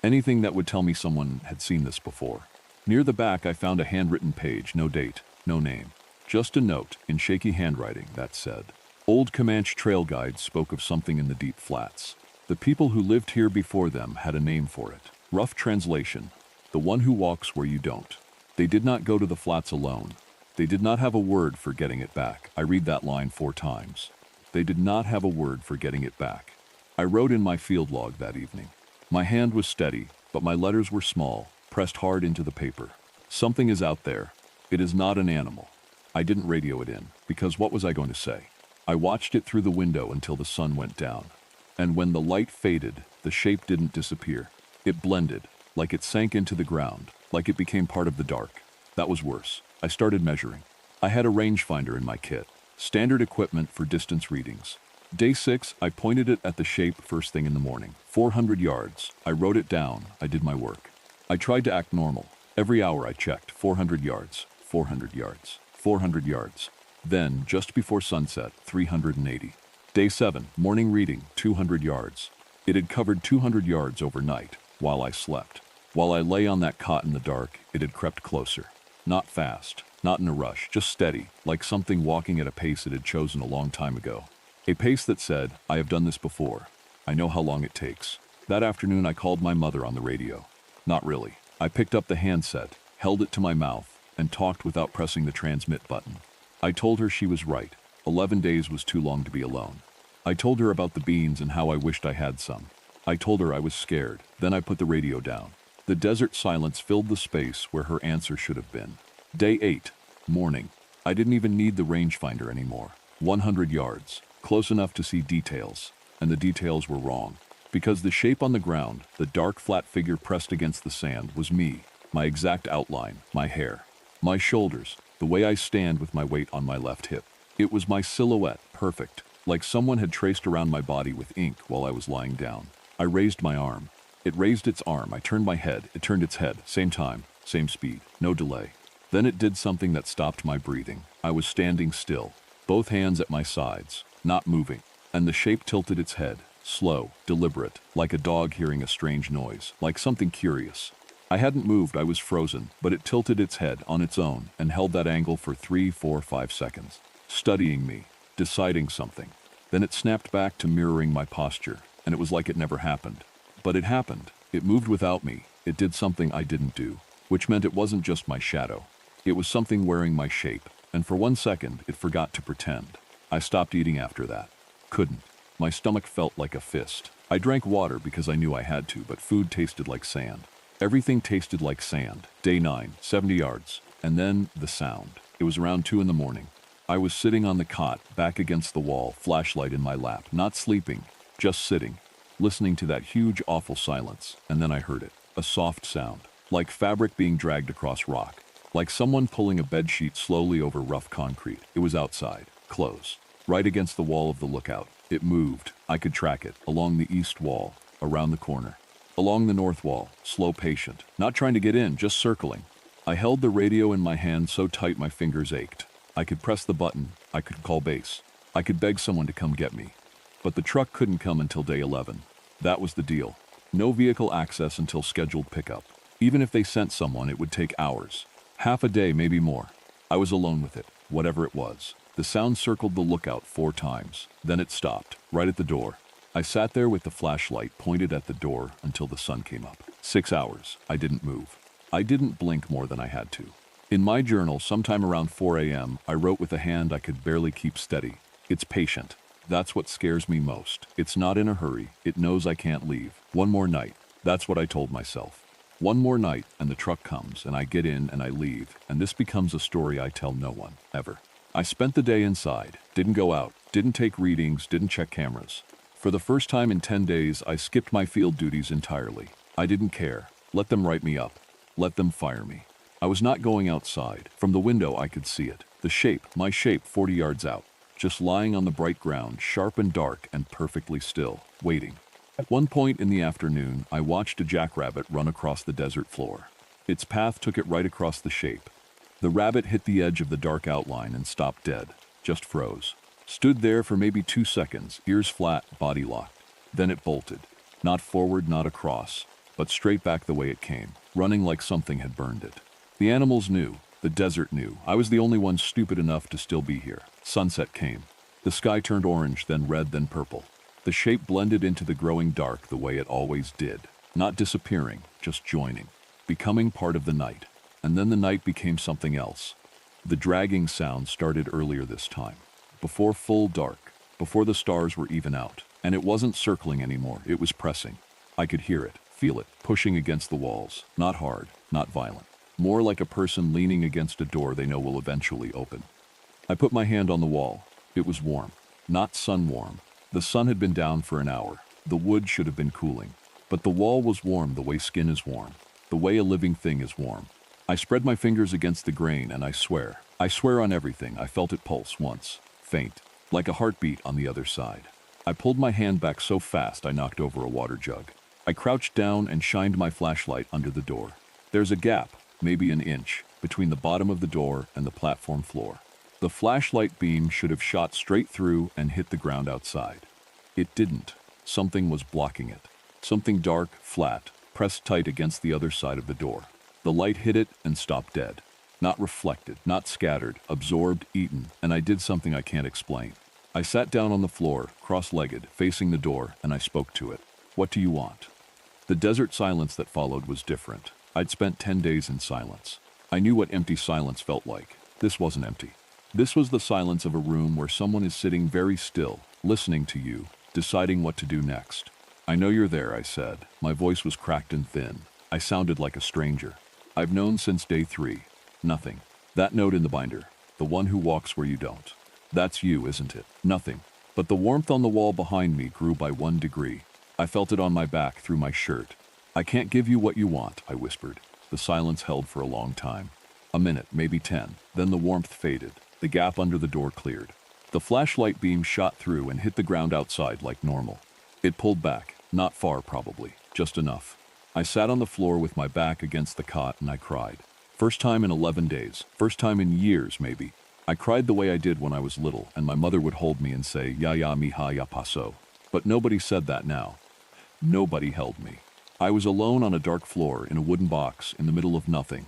Anything that would tell me someone had seen this before. Near the back, I found a handwritten page, no date, no name. Just a note, in shaky handwriting, that said, "Old Comanche trail guides spoke of something in the deep flats. The people who lived here before them had a name for it. Rough translation, the one who walks where you don't. They did not go to the flats alone. They did not have a word for getting it back." I read that line 4 times. They did not have a word for getting it back. I wrote in my field log that evening. My hand was steady, but my letters were small, pressed hard into the paper. Something is out there. It is not an animal. I didn't radio it in, because what was I going to say? I watched it through the window until the sun went down. And when the light faded, the shape didn't disappear. It blended, like it sank into the ground, like it became part of the dark. That was worse. I started measuring. I had a rangefinder in my kit, standard equipment for distance readings. Day 6, I pointed it at the shape first thing in the morning. 400 yards. I wrote it down. I did my work. I tried to act normal. Every hour I checked. 400 yards. 400 yards. 400 yards. Then, just before sunset, 380. Day 7, morning reading, 200 yards. It had covered 200 yards overnight, while I slept. While I lay on that cot in the dark, it had crept closer. Not fast, not in a rush, just steady, like something walking at a pace it had chosen a long time ago. A pace that said, "I have done this before. I know how long it takes." That afternoon I called my mother on the radio. Not really. I picked up the handset, held it to my mouth, and talked without pressing the transmit button. I told her she was right. 11 days was too long to be alone. I told her about the beans and how I wished I had some. I told her I was scared. Then I put the radio down. The desert silence filled the space where her answer should have been. Day 8, morning. I didn't even need the rangefinder anymore. 100 yards. Close enough to see details, and the details were wrong. Because the shape on the ground, the dark flat figure pressed against the sand, was me, my exact outline, my hair, my shoulders, the way I stand with my weight on my left hip. It was my silhouette, perfect, like someone had traced around my body with ink while I was lying down. I raised my arm. It raised its arm. I turned my head. It turned its head. Same time, same speed, no delay. Then it did something that stopped my breathing. I was standing still, both hands at my sides, not moving, and the shape tilted its head, slow, deliberate, like a dog hearing a strange noise, like something curious. I hadn't moved, I was frozen, but it tilted its head on its own and held that angle for 3, 4, 5 seconds, studying me, deciding something. Then it snapped back to mirroring my posture, and it was like it never happened. But it happened. It moved without me. It did something I didn't do, which meant it wasn't just my shadow. It was something wearing my shape, and for 1 second, it forgot to pretend. I stopped eating after that. Couldn't. My stomach felt like a fist. I drank water because I knew I had to, but food tasted like sand. Everything tasted like sand. Day 9, 70 yards. And then the sound. It was around 2 in the morning. I was sitting on the cot, back against the wall, flashlight in my lap, not sleeping, just sitting, listening to that huge, awful silence. And then I heard it. A soft sound, like fabric being dragged across rock, like someone pulling a bedsheet slowly over rough concrete. It was outside, close, right against the wall of the lookout. It moved. I could track it, along the east wall, around the corner, along the north wall, slow, patient, not trying to get in, just circling. I held the radio in my hand so tight my fingers ached. I could press the button. I could call base. I could beg someone to come get me. But the truck couldn't come until day 11. That was the deal. No vehicle access until scheduled pickup. Even if they sent someone, it would take hours. Half a day, maybe more. I was alone with it, whatever it was. The sound circled the lookout 4 times. Then it stopped, right at the door. I sat there with the flashlight pointed at the door until the sun came up. 6 hours. I didn't move. I didn't blink more than I had to. In my journal, sometime around 4 a.m., I wrote with a hand I could barely keep steady. It's patient. That's what scares me most. It's not in a hurry. It knows I can't leave. One more night. That's what I told myself. One more night, and the truck comes, and I get in and I leave, and this becomes a story I tell no one, ever. I spent the day inside, didn't go out, didn't take readings, didn't check cameras. For the first time in 10 days, I skipped my field duties entirely. I didn't care. Let them write me up. Let them fire me. I was not going outside. From the window, I could see it. The shape, my shape, 40 yards out. Just lying on the bright ground, sharp and dark and perfectly still, waiting. At one point in the afternoon, I watched a jackrabbit run across the desert floor. Its path took it right across the shape. The rabbit hit the edge of the dark outline and stopped dead, just froze. Stood there for maybe 2 seconds, ears flat, body locked. Then it bolted. Not forward, not across, but straight back the way it came, running like something had burned it. The animals knew. The desert knew. I was the only one stupid enough to still be here. Sunset came. The sky turned orange, then red, then purple. The shape blended into the growing dark the way it always did. Not disappearing, just joining. Becoming part of the night. And then the night became something else. The dragging sound started earlier this time. Before full dark. Before the stars were even out. And it wasn't circling anymore. It was pressing. I could hear it, feel it, pushing against the walls. Not hard, not violent. More like a person leaning against a door they know will eventually open. I put my hand on the wall. It was warm. Not sun warm. The sun had been down for an hour. The wood should have been cooling. But the wall was warm the way skin is warm. The way a living thing is warm. I spread my fingers against the grain and I swear on everything, I felt it pulse once. Faint. Like a heartbeat on the other side. I pulled my hand back so fast I knocked over a water jug. I crouched down and shined my flashlight under the door. There's a gap, maybe an inch, between the bottom of the door and the platform floor. The flashlight beam should have shot straight through and hit the ground outside. It didn't. Something was blocking it. Something dark, flat, pressed tight against the other side of the door. The light hit it and stopped dead. Not reflected, not scattered, absorbed, eaten, and I did something I can't explain. I sat down on the floor, cross-legged, facing the door, and I spoke to it. What do you want? The desert silence that followed was different. I'd spent 10 days in silence. I knew what empty silence felt like. This wasn't empty. This was the silence of a room where someone is sitting very still, listening to you, deciding what to do next. I know you're there, I said. My voice was cracked and thin. I sounded like a stranger. I've known since day 3. Nothing. That note in the binder. The one who walks where you don't. That's you, isn't it? Nothing. But the warmth on the wall behind me grew by 1 degree. I felt it on my back through my shirt. I can't give you what you want, I whispered. The silence held for a long time. A minute, maybe 10. Then the warmth faded. The gap under the door cleared. The flashlight beam shot through and hit the ground outside like normal. It pulled back. Not far, probably. Just enough. I sat on the floor with my back against the cot and I cried. First time in 11 days. First time in years, maybe. I cried the way I did when I was little, and my mother would hold me and say, "Ya ya mija ya paso." But nobody said that now. Nobody held me. I was alone on a dark floor in a wooden box in the middle of nothing.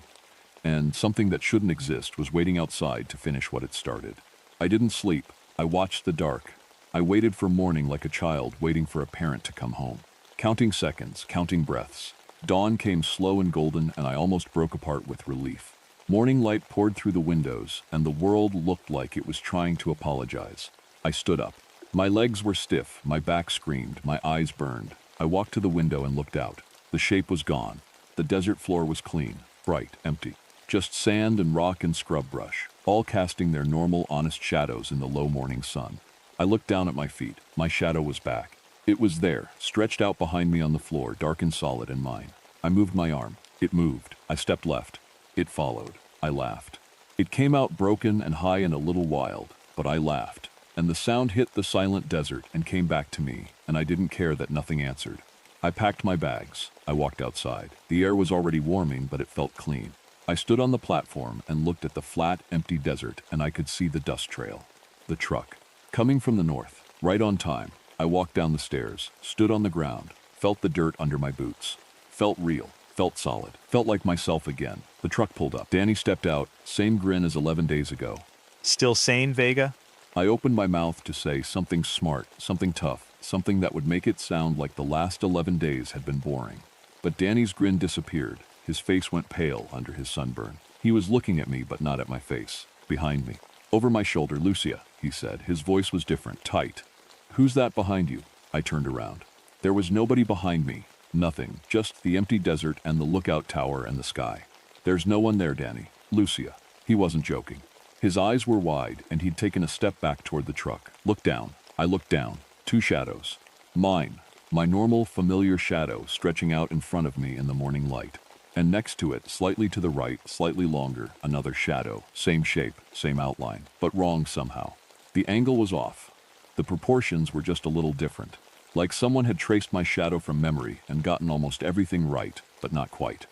And something that shouldn't exist was waiting outside to finish what it started. I didn't sleep. I watched the dark. I waited for morning like a child waiting for a parent to come home. Counting seconds, counting breaths. Dawn came slow and golden, and I almost broke apart with relief. Morning light poured through the windows, and the world looked like it was trying to apologize. I stood up. My legs were stiff, my back screamed, my eyes burned. I walked to the window and looked out. The shape was gone. The desert floor was clean, bright, empty. Just sand and rock and scrub brush, all casting their normal, honest shadows in the low morning sun. I looked down at my feet. My shadow was back. It was there, stretched out behind me on the floor, dark and solid and mine. I moved my arm. It moved. I stepped left. It followed. I laughed. It came out broken and high and a little wild, but I laughed. And the sound hit the silent desert and came back to me, and I didn't care that nothing answered. I packed my bags. I walked outside. The air was already warming, but it felt clean. I stood on the platform and looked at the flat, empty desert, and I could see the dust trail. The truck. Coming from the north. Right on time. I walked down the stairs, stood on the ground, felt the dirt under my boots. Felt real. Felt solid. Felt like myself again. The truck pulled up. Danny stepped out, same grin as 11 days ago. Still sane, Vega? I opened my mouth to say something smart, something tough, something that would make it sound like the last 11 days had been boring. But Danny's grin disappeared. His face went pale under his sunburn. He was looking at me, but not at my face. Behind me. Over my shoulder. Lucia, he said. His voice was different, tight. Who's that behind you? I turned around. There was nobody behind me. Nothing. Just the empty desert and the lookout tower and the sky. There's no one there, Danny. Lucia. He wasn't joking. His eyes were wide, and he'd taken a step back toward the truck. Look down. I looked down. 2 shadows. Mine. My normal, familiar shadow stretching out in front of me in the morning light. And next to it, slightly to the right, slightly longer, another shadow. Same shape, same outline, but wrong somehow. The angle was off. The proportions were just a little different. Like someone had traced my shadow from memory and gotten almost everything right, but not quite.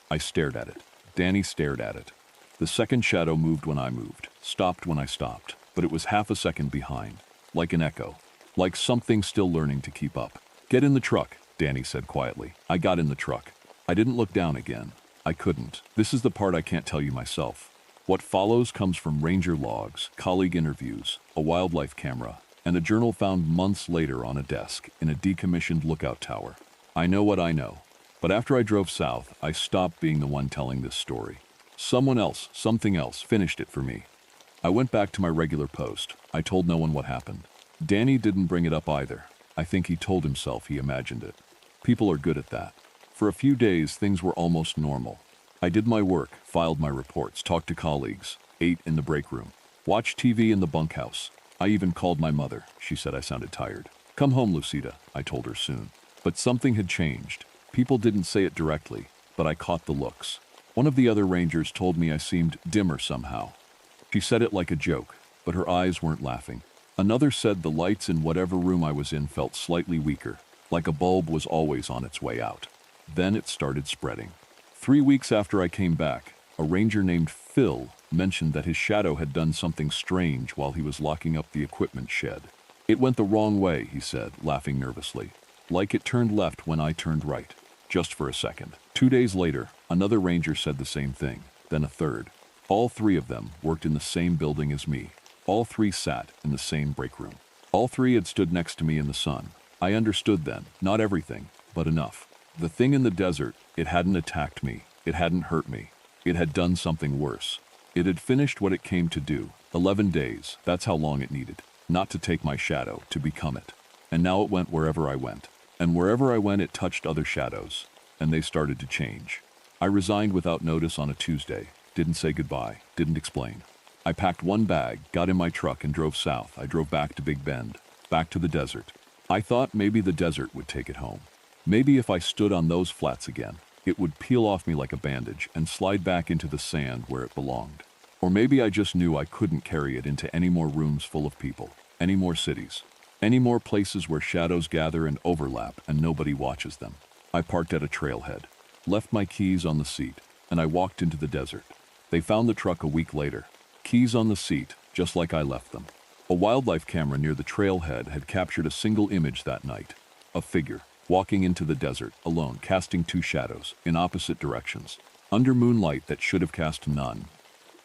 I stared at it. Danny stared at it. The second shadow moved when I moved, stopped when I stopped, but it was half a second behind. Like an echo. Like something still learning to keep up. Get in the truck, Danny said quietly. I got in the truck. I didn't look down again. I couldn't. This is the part I can't tell you myself. What follows comes from ranger logs, colleague interviews, a wildlife camera, and a journal found months later on a desk in a decommissioned lookout tower. I know what I know. But after I drove south, I stopped being the one telling this story. Someone else, something else, finished it for me. I went back to my regular post. I told no one what happened. Danny didn't bring it up either. I think he told himself he imagined it. People are good at that. For a few days, things were almost normal. I did my work, filed my reports, talked to colleagues, ate in the break room, watched TV in the bunkhouse. I even called my mother. She said I sounded tired. Come home, Lucida, I told her soon. But something had changed. People didn't say it directly, but I caught the looks. One of the other rangers told me I seemed dimmer somehow. She said it like a joke, but her eyes weren't laughing. Another said the lights in whatever room I was in felt slightly weaker, like a bulb was always on its way out. Then it started spreading. 3 weeks after I came back, a ranger named Phil mentioned that his shadow had done something strange while he was locking up the equipment shed. It went the wrong way, he said, laughing nervously. Like it turned left when I turned right. Just for a second. 2 days later, another ranger said the same thing, then a third. All 3 of them worked in the same building as me. All 3 sat in the same break room. All 3 had stood next to me in the sun. I understood then, not everything, but enough. The thing in the desert, it hadn't attacked me. It hadn't hurt me. It had done something worse. It had finished what it came to do. 11 days, that's how long it needed. Not to take my shadow, to become it. And now it went wherever I went. And wherever I went, it touched other shadows. And they started to change. I resigned without notice on a Tuesday. Didn't say goodbye. Didn't explain. I packed 1 bag, got in my truck, and drove south. I drove back to Big Bend. Back to the desert. I thought maybe the desert would take it home. Maybe if I stood on those flats again, it would peel off me like a bandage and slide back into the sand where it belonged. Or maybe I just knew I couldn't carry it into any more rooms full of people, any more cities, any more places where shadows gather and overlap and nobody watches them. I parked at a trailhead, left my keys on the seat, and I walked into the desert. They found the truck a week later. Keys on the seat, just like I left them. A wildlife camera near the trailhead had captured a single image that night. A figure, walking into the desert, alone, casting 2 shadows, in opposite directions, under moonlight that should have cast none.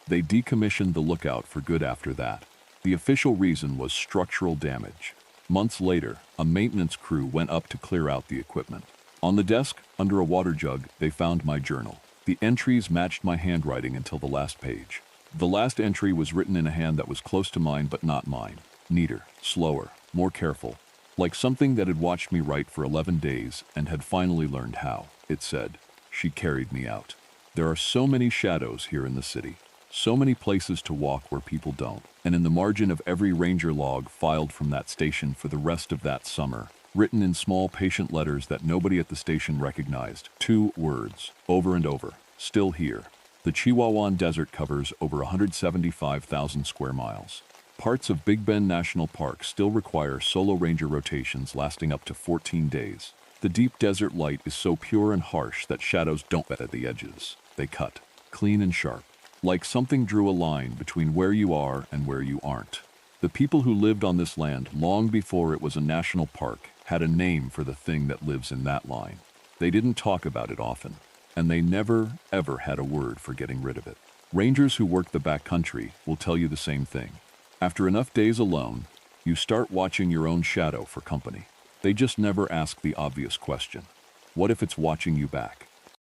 They decommissioned the lookout for good after that. The official reason was structural damage. Months later, a maintenance crew went up to clear out the equipment. On the desk, under a water jug, they found my journal. The entries matched my handwriting until the last page. The last entry was written in a hand that was close to mine but not mine. Neater, slower, more careful. Like something that had watched me write for 11 days and had finally learned how. It said, "She carried me out." There are so many shadows here in the city. So many places to walk where people don't. And in the margin of every ranger log filed from that station for the rest of that summer, written in small patient letters that nobody at the station recognized, 2 words, over and over, still here. The Chihuahuan Desert covers over 175,000 square miles. Parts of Big Bend National Park still require solo ranger rotations lasting up to 14 days. The deep desert light is so pure and harsh that shadows don't cut at the edges. They cut, clean and sharp, like something drew a line between where you are and where you aren't. The people who lived on this land long before it was a national park had a name for the thing that lives in that line. They didn't talk about it often, and they never, ever had a word for getting rid of it. Rangers who work the backcountry will tell you the same thing. After enough days alone, you start watching your own shadow for company. They just never ask the obvious question. What if it's watching you back?